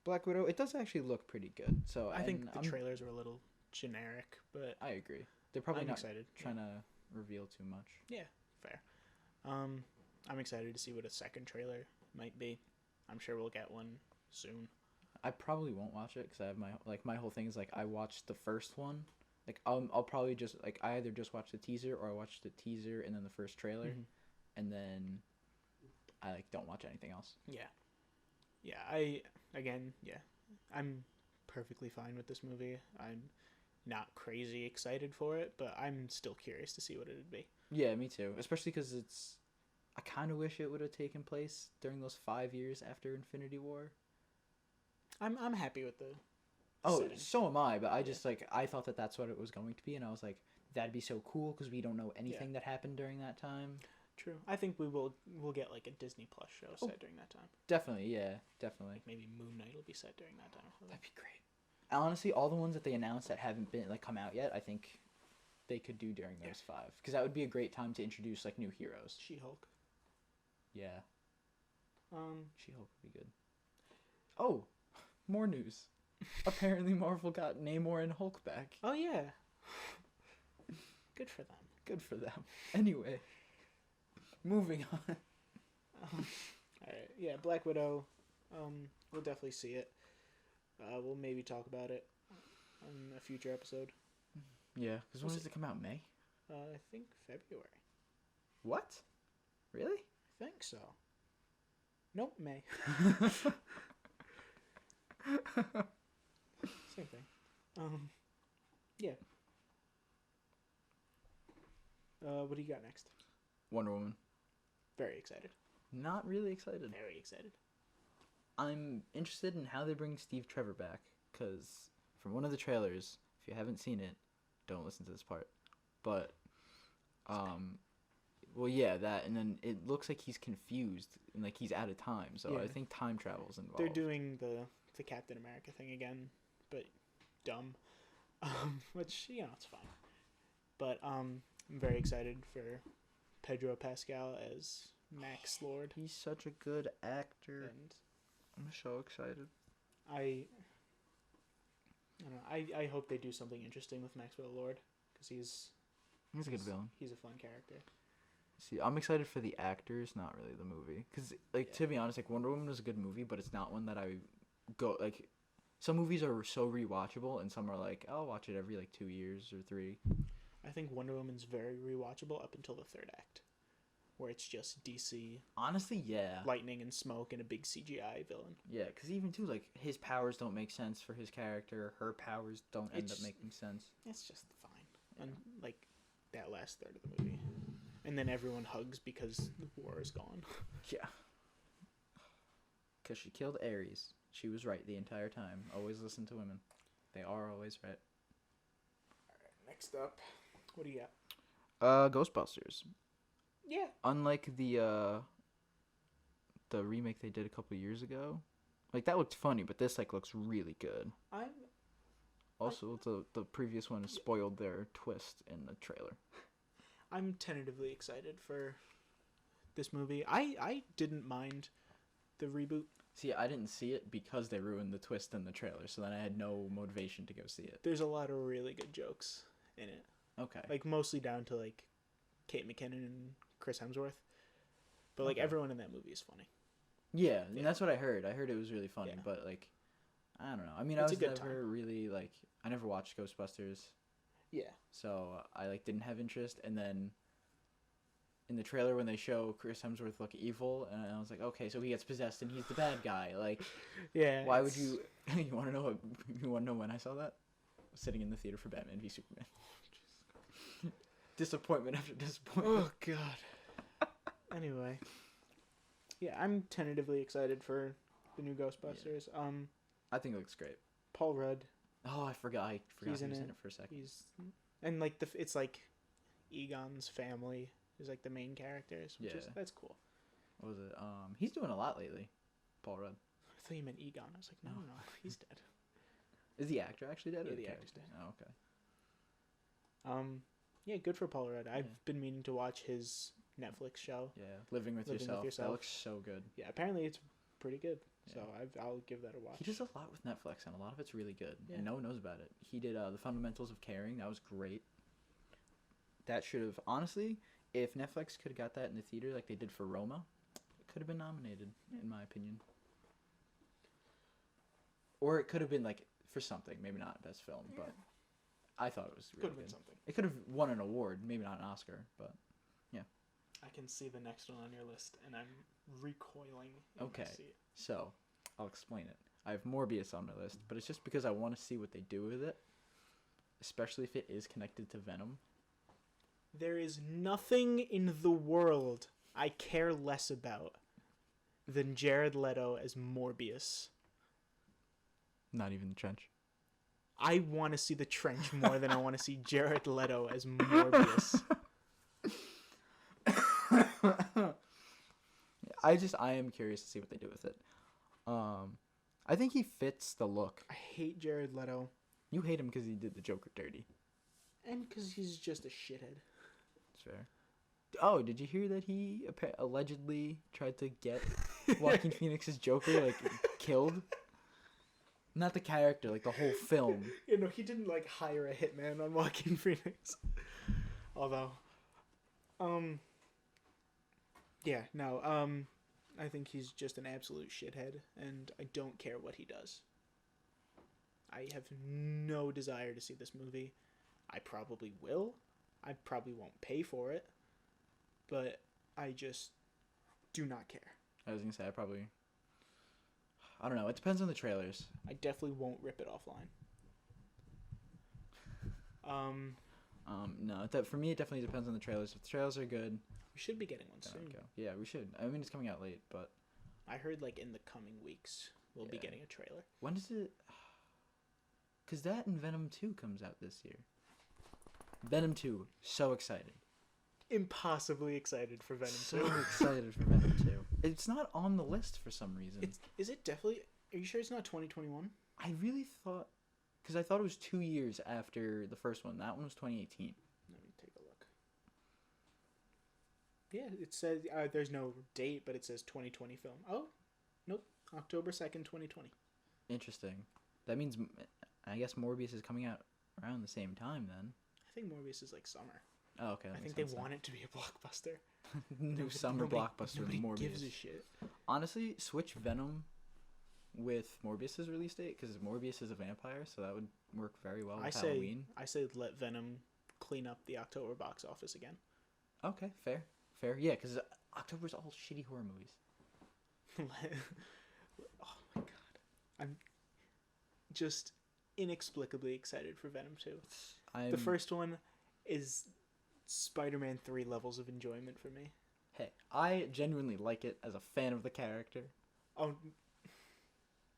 Black Widow, it does actually look pretty good. So I think the trailers are a little generic, but... I agree. They're probably not excited. Trying to reveal too much. Yeah, fair. I'm excited to see what a second trailer might be. I'm sure we'll get one soon. I probably won't watch it because I have my whole thing is like I watched the first one. Like I'll probably just like I either just watch the teaser or I watch the teaser and then the first trailer, and then I like don't watch anything else. Yeah. I'm perfectly fine with this movie. I'm not crazy excited for it, but I'm still curious to see what it'd be. Yeah, me too. Especially because I kind of wish it would have taken place during those 5 years after Infinity War. I'm happy with the setting. So am I, but I just I thought that that's what it was going to be, and I was like, that'd be so cool because we don't know anything that happened during that time. True. I think we'll get like a Disney Plus show set during that time. Definitely, yeah, definitely. Like maybe Moon Knight will be set during that time. That'd be great. Honestly, all the ones that they announced that haven't been come out yet, I think they could do during those 5 because that would be a great time to introduce new heroes. She-Hulk. Yeah. She-Hulk would be good. Oh, more news. Apparently, Marvel got Namor and Hulk back. Oh yeah. Good for them. Good for them. Anyway, moving on. All right. Yeah, Black Widow. We'll definitely see it. We'll maybe talk about it on a future episode. Yeah, because when does it come out? May? I think February. What? Really? I think so. Nope, May. Same thing. Yeah. What do you got next? Wonder Woman. Very excited. Not really excited. Very excited. I'm interested in how they bring Steve Trevor back, because from one of the trailers, if you haven't seen it, don't listen to this part. But, well, yeah, that, and then it looks like he's confused and he's out of time. So I think time travel's involved. They're doing the Captain America thing again, but dumb. Which it's fine. But I'm very excited for Pedro Pascal as Max Lord. He's such a good actor. And I'm so excited. I don't know. I hope they do something interesting with Maxwell Lord, because he's a good villain. He's a fun character. See, I'm excited for the actors, not really the movie. Because, to be honest, Wonder Woman was a good movie, but it's not one that I go, some movies are so rewatchable, and some are I'll watch it every, 2 years or 3. I think Wonder Woman's very rewatchable up until the third act, where it's just DC. Honestly, yeah. Lightning and smoke and a big CGI villain. Yeah, because even, too, his powers don't make sense for his character. Her powers don't end up making sense. It's just fine. And, that last third of the movie. And then everyone hugs because the war is gone. Yeah. Because she killed Ares. She was right the entire time. Always listen to women. They are always right. Alright, next up. What do you got? Ghostbusters. Yeah. Unlike the remake they did a couple years ago. That looked funny, but this looks really good. Also, the previous one spoiled their twist in the trailer. I'm tentatively excited for this movie. I didn't mind the reboot. See, I didn't see it because they ruined the twist in the trailer, so then I had no motivation to go see it. There's a lot of really good jokes in it. Okay. Mostly down to, Kate McKinnon and Chris Hemsworth. But, everyone in that movie is funny. Yeah, and that's what I heard. I heard it was really funny, but, I don't know. I mean, I was never really, I never watched Ghostbusters. Yeah. So I didn't have interest, and then in the trailer when they show Chris Hemsworth look evil, and I was like, okay, so he gets possessed and he's the bad guy. Yeah. Why would you? You want to know when I saw that? I was sitting in the theater for Batman v Superman. Disappointment after disappointment. Oh God. Anyway. Yeah, I'm tentatively excited for the new Ghostbusters. Yeah. I think it looks great. Paul Rudd. Oh, I forgot. I forgot He's he in was in it. it for a second. And like it's like Egon's family is like the main characters, which is that's cool. What was it? He's doing a lot lately. Paul Rudd. I thought you meant Egon. I was like, no, he's dead. Is the actor actually dead? Yeah, or the character? actor's dead. Oh, okay. Yeah, good for Paul Rudd. I've been meaning to watch his Netflix show. Yeah, Living with Yourself. That looks so good. Yeah, apparently it's pretty good. Yeah. So I'll give that a watch. He does a lot with Netflix, and a lot of it's really good, Yeah. and no one knows about it. He did The Fundamentals of Caring. That was great. That should have, honestly, if Netflix could have got that in the theater like they did for Roma, it could have been nominated, in my opinion. Or it could have been, like, for something. Maybe not Best Film, but I thought it was really good. Something. It could have won an award, maybe not an Oscar, but yeah. I can see the next one on your list, and I'm recoiling. Okay, so I'll explain it. I have Morbius on my list, but it's just because I want to see what they do with it, especially if it is connected to Venom. There is nothing in the world I care less about than Jared Leto as Morbius. Not even the Trench. I want to see the Trench more than I want to see Jared Leto as Morbius. I am curious to see what they do with it. I think he fits the look. I hate Jared Leto. You hate him because he did the Joker dirty. And because he's just a shithead. That's fair. Oh, did you hear that he allegedly tried to get Joaquin Phoenix's Joker, like, killed? Not the character, like the whole film. You know, he didn't, like, hire a hitman on Joaquin Phoenix. Although, yeah, no, I think he's just an absolute shithead, and I don't care what he does. I have no desire to see this movie. I probably will. I probably won't pay for it. But I just do not care. I was going to say, I don't know. It depends on the trailers. I definitely won't rip it offline. No, for me, it definitely depends on the trailers. If the trailers are good... We should be getting one soon. Yeah, we should. I mean, it's coming out late, but... I heard, like, in the coming weeks, we'll be getting a trailer. When does it... Because that and Venom 2 comes out this year. Venom 2. So excited. Impossibly excited for Venom 2. So excited for Venom 2. It's not on the list for some reason. Is it definitely... Are you sure it's not 2021? I really thought... Because I thought it was 2 years after the first one. That one was 2018. Let me take a look. Yeah, it says... there's no date, but it says 2020 film. Oh, nope. October 2nd, 2020. Interesting. That means... I guess Morbius is coming out around the same time, then. I think Morbius is, like, summer. Oh, okay. I think they want it to be a blockbuster. New summer blockbuster with Morbius. Nobody gives a shit. Honestly, switch Venom with Morbius's release date, because Morbius is a vampire, so that would work very well with Halloween. I say let Venom clean up the October box office again. Okay, fair. Yeah, because October's all shitty horror movies. Oh my god. I'm just inexplicably excited for Venom 2. The first one is Spider-Man 3 levels of enjoyment for me. Hey, I genuinely like it as a fan of the character. Oh,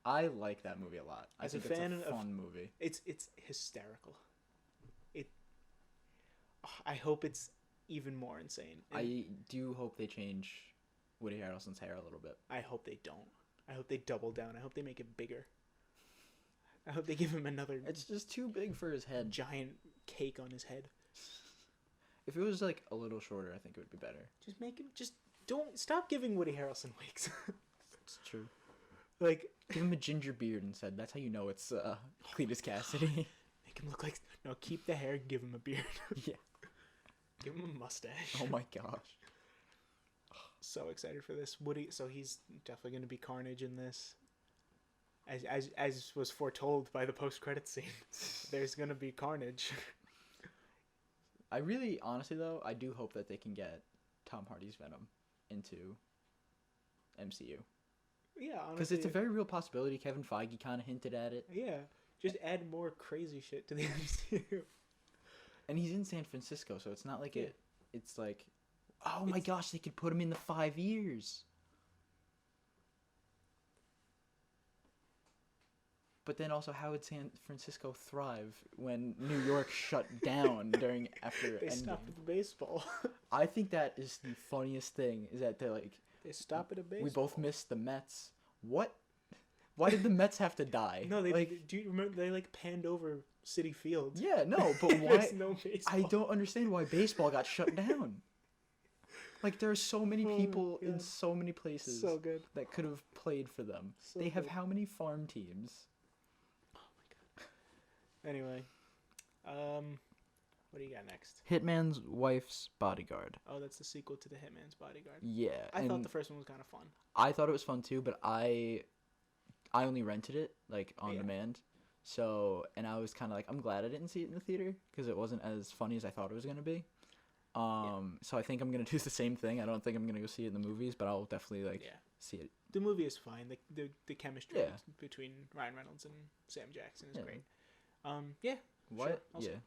I like that movie a lot. I think it's a fun movie. It's hysterical. I hope it's even more insane. I do hope they change Woody Harrelson's hair a little bit. I hope they don't. I hope they double down. I hope they make it bigger. I hope they give him another... It's just too big for his head. Giant cake on his head. If it was, like, a little shorter, I think it would be better. Just make him... Just don't... Stop giving Woody Harrelson wigs. It's true. Like... Give him a ginger beard instead. That's how you know it's Cletus Cassidy. Make him look like... No, keep the hair, give him a beard. Yeah. Give him a mustache. Oh my gosh. So excited for this. Woody... So he's definitely going to be Carnage in this. As was foretold by the post-credits scene. There's going to be Carnage. I really, honestly though, I do hope that they can get Tom Hardy's Venom into MCU. Yeah, honestly. Because it's a very real possibility. Kevin Feige kind of hinted at it. Yeah, just add more crazy shit to the MCU. And he's in San Francisco, so it's not like it's like, oh my gosh, they could put him in the 5 years. But then also, how would San Francisco thrive when New York shut down after They Endgame? stopped at the baseball. I think that is the funniest thing, is that they're like, They stopped at a baseball. we both missed the Mets. What? Why did the Mets have to die? No, they like, do you remember they like panned over City Field? yeah, no, but why? There's no baseball. I don't understand why baseball got shut down. Like, there are so many people in so many places So good. that could have played for them. So they have good. how many farm teams? Anyway, what do you got next? Hitman's Wife's Bodyguard. Oh, that's the sequel to The Hitman's Bodyguard. Yeah, I thought the first one was kind of fun. I thought it was fun too, but I only rented it like on demand. So, and I was kind of like, I'm glad I didn't see it in the theater because it wasn't as funny as I thought it was gonna be. So I think I'm gonna do the same thing. I don't think I'm gonna go see it in the movies, but I'll definitely see it. The movie is fine. The chemistry Yeah. between Ryan Reynolds and Sam Jackson is great. What? Sure,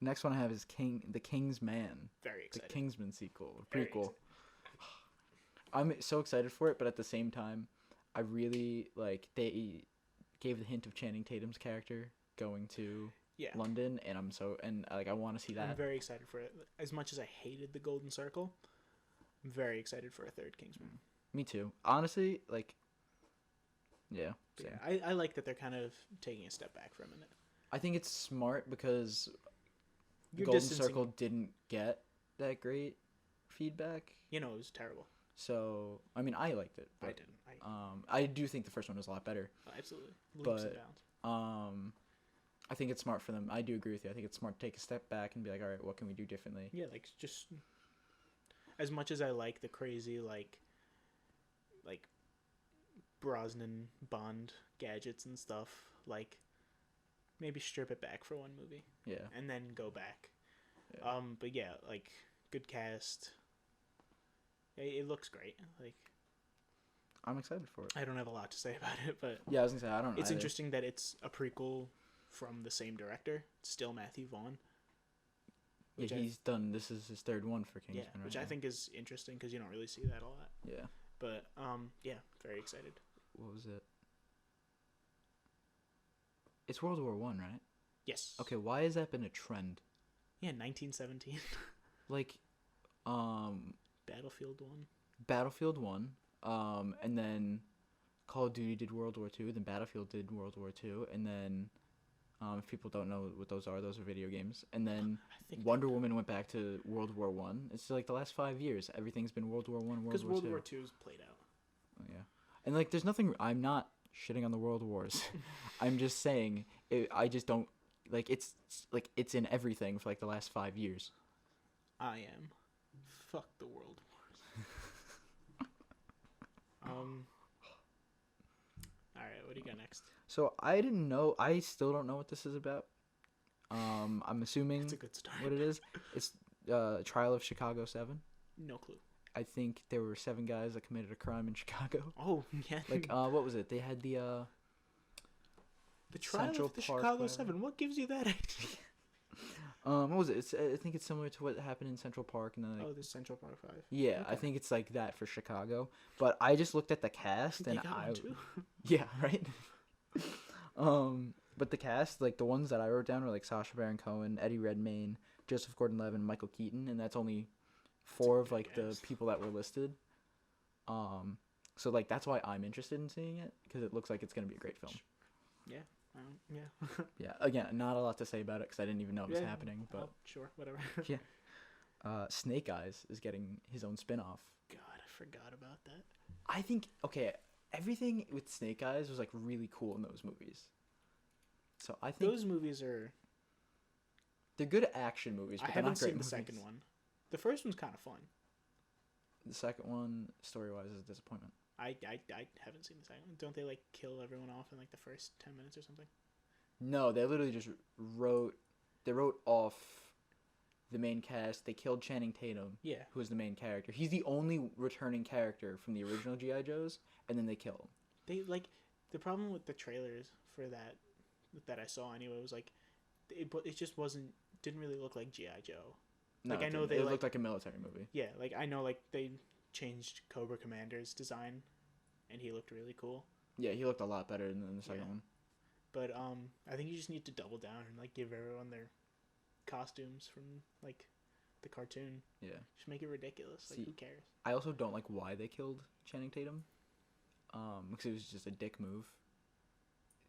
Next one I have is The King's Man. Very excited. The Kingsman sequel, Very prequel. I'm so excited for it, but at the same time, I really they gave the hint of Channing Tatum's character going to London, and I want to see that. I'm very excited for it. As much as I hated the Golden Circle, I'm very excited for a third Kingsman. Me too. Honestly, yeah. Yeah, I like that they're kind of taking a step back for a minute. I think it's smart because the You're Golden distancing- Circle didn't get that great feedback. It was terrible. So, I mean, I liked it. But, I didn't. I do think the first one was a lot better. Absolutely. Leaps and bounds. I think it's smart for them. I do agree with you. I think it's smart to take a step back and be like, all right, what can we do differently? Yeah, just as much as I like the crazy like Brosnan Bond gadgets and stuff, maybe strip it back for one movie. Yeah. And then go back. Yeah. But yeah, good cast. It looks great. I'm excited for it. I don't have a lot to say about it, but yeah, I was gonna say I don't know. It's interesting that it's a prequel from the same director, still Matthew Vaughn. Yeah, he's done. This is his third one for Kingsman. Yeah, which I think is interesting because you don't really see that a lot. Yeah. But yeah, very excited. What was it? It's World War One, right? Yes. Okay, why has that been a trend? Yeah, 1917. Battlefield 1, and then Call of Duty did World War 2, then Battlefield did World War 2, and then if people don't know what those are video games. And then Wonder Woman went back to World War 1. It's the last 5 years everything's been World War 1, World War 2. Because World War 2 is played out. Oh, yeah. And there's nothing, I'm not shitting on the World Wars. I'm just saying I just don't it's in everything for the last 5 years. I am. Fuck the World Wars. All right, what do you got next? So I didn't know. I still don't know what this is about. I'm assuming It's a good start. what it is. It's Trial of Chicago 7. No clue. I think there were 7 guys that committed a crime in Chicago. Oh yeah. What was it? They had the Trial Central of the Park, Chicago whatever. 7. What gives you that idea? what was it? I think it's similar to what happened in Central Park and then the Central Park 5. Yeah, Okay. I think it's like that for Chicago. But I just looked at the cast They and got one too? yeah, right. But the cast, the ones that I wrote down were Sacha Baron Cohen, Eddie Redmayne, Joseph Gordon-Levitt, Michael Keaton, and that's only 4 of the cast. people that were listed. So that's why I'm interested in seeing it because it looks like it's gonna be a great film. Yeah. Yeah. Yeah. Again, not a lot to say about it because I didn't even know it was Yeah. happening. But Sure, whatever. yeah. Snake Eyes is getting his own spin-off. God, I forgot about that. I think everything with Snake Eyes was really cool in those movies. So I think Those movies are. they're good action movies. But I they're haven't not great seen the movies. second one. The first one's kind of fun. The second one, story-wise, is a disappointment. I haven't seen the second one. Don't they kill everyone off in the first 10 minutes or something? No, they literally just wrote off the main cast. They killed Channing Tatum, Yeah. who is the main character. He's the only returning character from the original G.I. Joes, and then they kill him. They the problem with the trailers for that I saw anyway was it just didn't really look like G.I. Joe. No, I know it looked like a military movie. Yeah, I know they changed Cobra Commander's design, and he looked really cool. Yeah, he looked a lot better than the second one. But I think you just need to double down and like give everyone their costumes from like the cartoon. Yeah. Just make it ridiculous. Like, who cares? I also don't like why they killed Channing Tatum. Because it was just a dick move.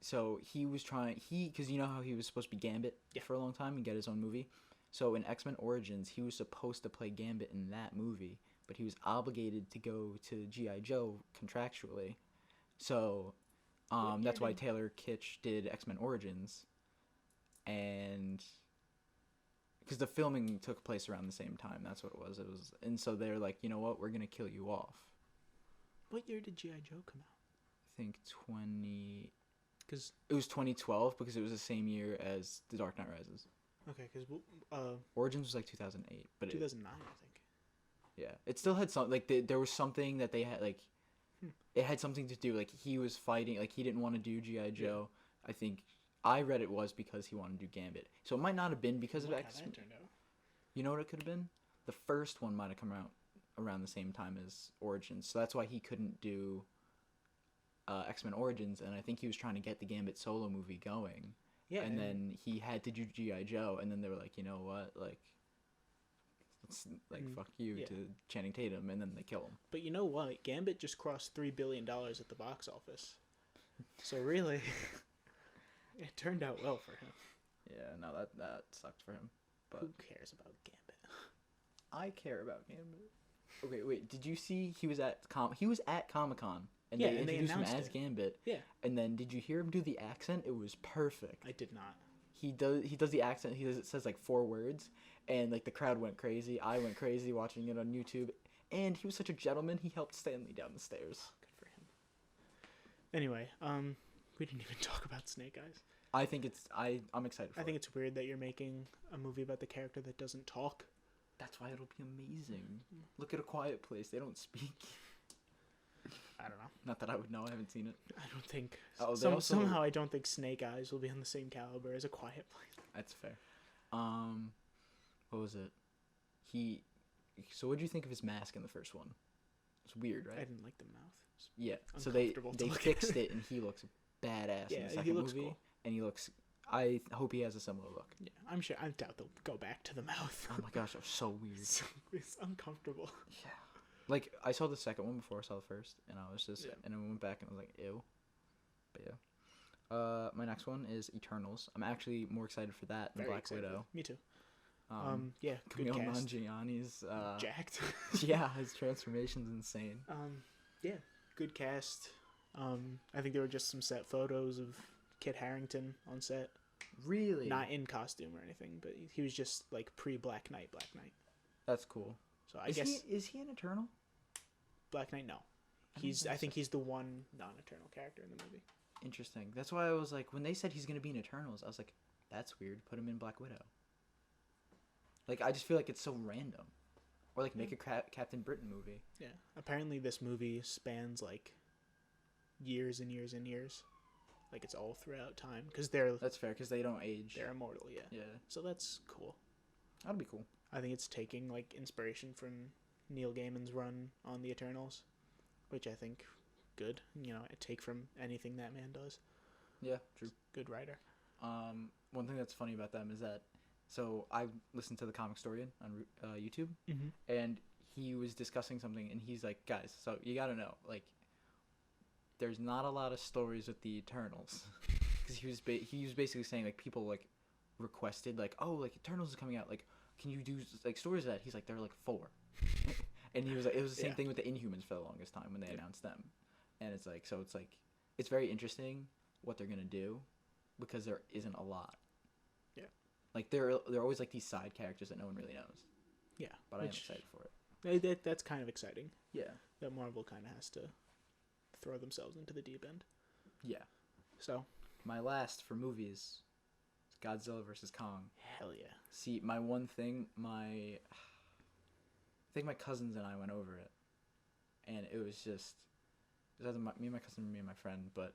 So he was because you know how he was supposed to be Gambit for a long time and get his own movie. So in X-Men Origins, he was supposed to play Gambit in that movie, but he was obligated to go to G.I. Joe contractually. So that's why Taylor Kitsch did X-Men Origins. And because the filming took place around the same time, that's what it was. And so they're like, you know what, we're gonna kill you off. What year did G.I. Joe come out? I think because it was 2012 because it was the same year as The Dark Knight Rises. Okay, because Origins was like 2008, but 2009, I think. Yeah, it still had some like there was something that they had like it had something to do like he was fighting like he didn't want to do G.I. Joe. Yeah. I think I read it was because he wanted to do Gambit. So it might not have been because of X. That turned out. You know what it could have been? The first one might have come out around the same time as Origins, so that's why he couldn't do X-Men Origins, and I think he was trying to get the Gambit solo movie going. Yeah. And then he had to do G.I. Joe, and then they were like, you know what, like, let's fuck you to Channing Tatum, and then they kill him. But you know what? Gambit just crossed $3 billion at the box office, so really, it turned out well for him. Yeah, no, that sucked for him. But who cares about Gambit? I care about Gambit. Okay, wait. Did you see he was at Comic-Con and they introduced him as Gambit? Yeah. And then did you hear him do the accent? It was perfect. I did not. He does the accent. It says like 4 words, and like the crowd went crazy. I went crazy watching it on YouTube, and he was such a gentleman. He helped Stanley down the stairs. Good for him. Anyway, we didn't even talk about Snake Eyes. I think I'm excited for it. I think it's weird that you're making a movie about the character that doesn't talk. That's why it'll be amazing. Look at A Quiet Place. They don't speak. I don't know. Not that I would know. I haven't seen it. I don't think. Somehow I don't think Snake Eyes will be on the same caliber as A Quiet Place. That's fair. What was it? So what did you think of his mask in the first one? It's weird, right? I didn't like the mouth. Yeah. So they fixed it, and he looks badass in the second movie. Cool. And he looks. I hope he has a similar look. Yeah, I'm sure. I doubt they'll go back to the mouth. Oh my gosh, that was so weird. It's uncomfortable. Yeah. Like, I saw the second one before I saw the first, and I was just, and I went back and I was like, ew. But yeah. My next one is Eternals. I'm actually more excited for that than Black Widow. Me too. Yeah, good Kumail cast. Nanjiani's jacked. Yeah, his transformation's insane. Yeah, good cast. I think there were just some set photos of Kit Harington on set. Really? Not in costume or anything, but he was just like pre-Black Knight. That's cool. So I guess is he an Eternal? Black Knight, no. I think he's the one non-Eternal character in the movie. Interesting. That's why I was like, when they said he's gonna be in Eternals, I was like, that's weird. Put him in Black Widow. Like, I just feel like it's so random. Or like make a Captain Britain movie. Yeah. Apparently this movie spans like years and years and years. Like, it's all throughout time because that's fair because they don't age. They're immortal, yeah. Yeah. So that's cool. That'd be cool. I think it's taking like inspiration from Neil Gaiman's run on the Eternals, which I think good. You know, take from anything that man does. Yeah, true. Good writer. One thing that's funny about them is that so I listened to the Comic Historian on YouTube, and he was discussing something, and he's like, guys, so you gotta know, like, there's not a lot of stories with the Eternals, because he was basically saying like people like requested like, oh, like Eternals is coming out, like can you do like stories of that? He's like, there are like 4, and he was like, it was the same thing with the Inhumans for the longest time when they announced them, and it's like it's very interesting what they're gonna do because there isn't a lot. Yeah, like they're always like these side characters that no one really knows. Yeah, but I am excited for it. That's kind of exciting. Yeah, that Marvel kind of has to throw themselves into the deep end. Yeah. So, my last for movies is Godzilla vs. Kong. Hell yeah. See, my one thing, I think my cousins and I went over it, and it was just, it was either me and my cousin, me and my friend, but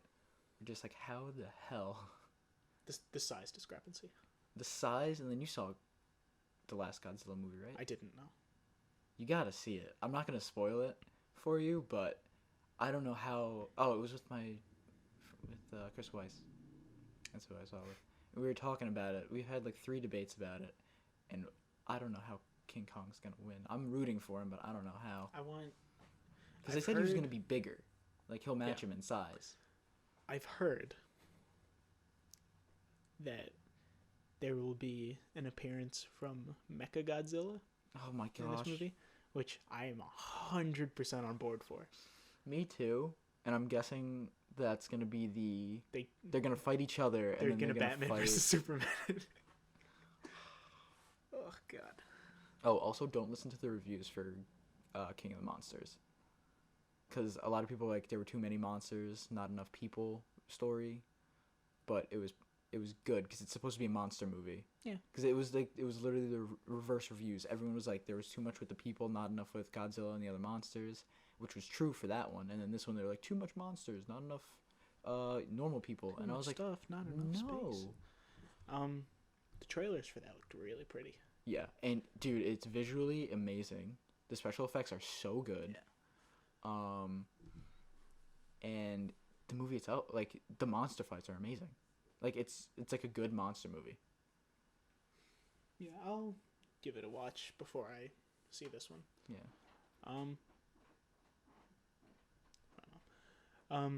we're just like, how the hell? The size discrepancy. The size, and then you saw the last Godzilla movie, right? I didn't know. You gotta see it. I'm not gonna spoil it for you, but I don't know how. Oh, it was with my with Chris Weiss. That's who I saw it with. And we were talking about it. We had like 3 debates about it, and I don't know how King Kong's gonna win. I'm rooting for him, but I don't know how. Because they said he was gonna be bigger, like he'll match him in size. I've heard that there will be an appearance from Mechagodzilla. Oh my gosh! In this movie, which I am 100% on board for. Me too. And I'm guessing that's gonna be they're gonna fight each other. They're and then gonna Batman versus Superman. Oh god. Oh, also don't listen to the reviews for King of the Monsters, because a lot of people like there were too many monsters, not enough people story, but it was good because it's supposed to be a monster movie. Yeah. Because it was literally the reverse reviews. Everyone was like there was too much with the people, not enough with Godzilla and the other monsters, which was true for that one. And then this one they're like too much monsters, not enough normal people. Too and I much was like, stuff, not enough space. The trailers for that looked really pretty. Yeah, and dude, it's visually amazing. The special effects are so good. Yeah. And the movie itself, like the monster fights are amazing. Like it's like a good monster movie. Yeah, I'll give it a watch before I see this one. Yeah. All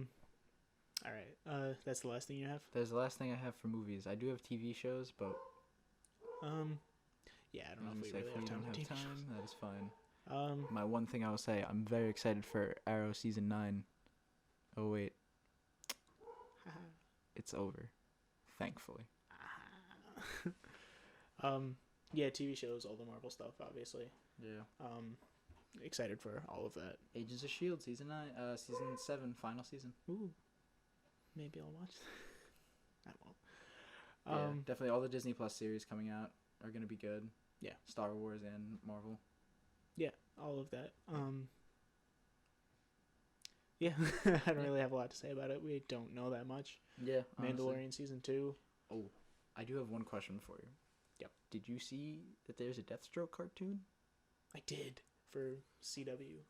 right. That's the last thing you have? That's the last thing I have for movies. I do have TV shows, but yeah, I don't know if we really have time for TV shows. That is fine. My one thing I will say, I'm very excited for Arrow season 9. Oh wait. It's over. Thankfully. Yeah, TV shows, all the Marvel stuff, obviously. Yeah. Excited for all of that. Agents of S.H.I.E.L.D. season 7, final season. Ooh. Maybe I'll watch that. I won't. Yeah, definitely all the Disney Plus series coming out are going to be good. Yeah. Star Wars and Marvel. Yeah, all of that. Yeah, I don't really have a lot to say about it. We don't know that much. Yeah, Mandalorian honestly. season 2. Oh, I do have one question for you. Yep. Did you see that there's a Deathstroke cartoon? I did for CW.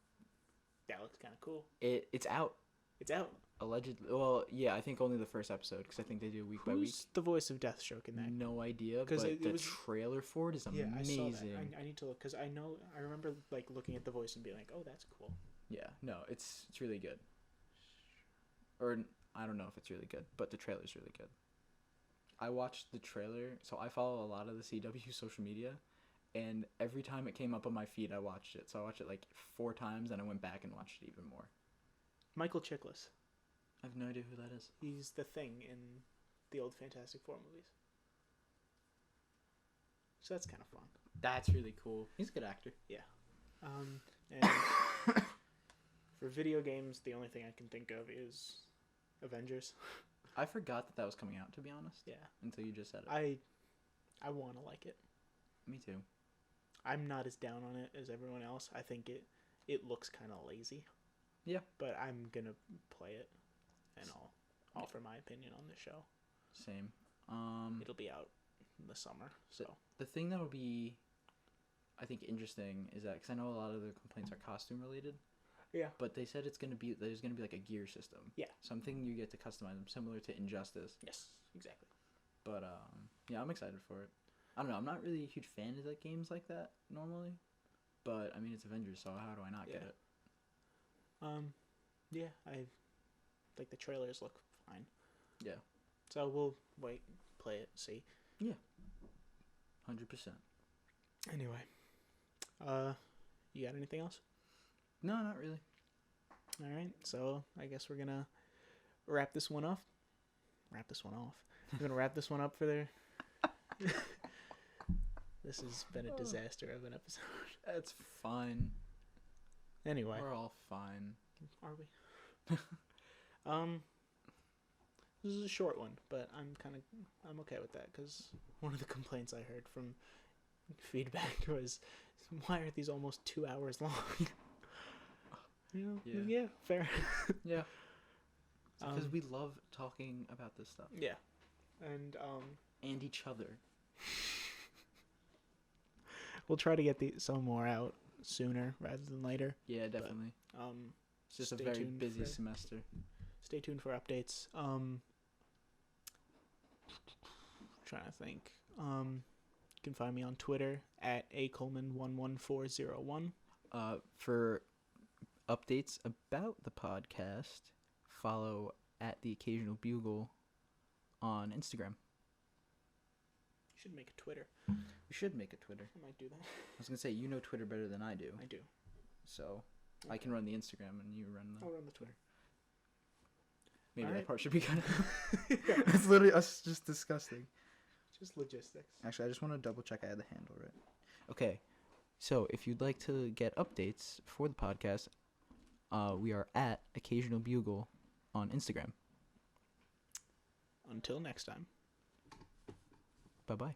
That looks kind of cool. It's out. It's out. Allegedly. Well, yeah, I think only the first episode because I think they do week by week. Who's the voice of Deathstroke in that? No idea, but the trailer for it is amazing. Yeah, I saw that. I need to look because I remember like looking at the voice and being like, oh, that's cool. Yeah, no, it's really good. Or I don't know if it's really good, but the trailer's really good. I watched the trailer, so I follow a lot of the CW social media, and every time it came up on my feed, I watched it. So I watched it like 4 times, and I went back and watched it even more. Michael Chiklis. I have no idea who that is. He's the Thing in the old Fantastic Four movies. So that's kind of fun. That's really cool. He's a good actor. Yeah. And for video games, the only thing I can think of is Avengers. I forgot that was coming out, to be honest. Yeah. Until you just said it. I want to like it. Me too. I'm not as down on it as everyone else. I think it looks kind of lazy. Yeah. But I'm going to play it, and I'll offer my opinion on the show. Same. It'll be out in the summer, so. The thing that will be, I think, interesting is that, because I know a lot of the complaints are costume related. Yeah. But they said there's going to be like a gear system. Yeah. Something you get to customize them, similar to Injustice. Yes, exactly. But, yeah, I'm excited for it. I don't know, I'm not really a huge fan of like games like that, normally. But, I mean, it's Avengers, so how do I not get it? Yeah, I like the trailers look fine. Yeah. So we'll wait, play it, see. Yeah. 100%. Anyway, you got anything else? No, not really. All right, so I guess we're gonna wrap this one off. We're gonna wrap this one up for there. This has been a disaster of an episode. That's fine. Anyway, we're all fine. Are we? This is a short one, but I'm okay with that because one of the complaints I heard from feedback was, why are these almost 2 hours long? Yeah, fair. Yeah. Because we love talking about this stuff. Yeah. And each other. We'll try to get some more out sooner rather than later. Yeah, definitely. But, it's just a very busy semester. Stay tuned for updates. Trying to think. You can find me on Twitter at acoleman11401. For updates about the podcast, follow at the Occasional Bugle on Instagram. You should make a Twitter. We should make a Twitter. I might do that. I was gonna say, you know Twitter better than I do. I do. So I can run the Instagram and you run the. I'll run the Twitter. Maybe All that right. part should be cut out. It's literally us just discussing. Just logistics. Actually, I just want to double check I had the handle right. Okay, so if you'd like to get updates for the podcast, we are at Occasional Bugle on Instagram. Until next time. Bye-bye.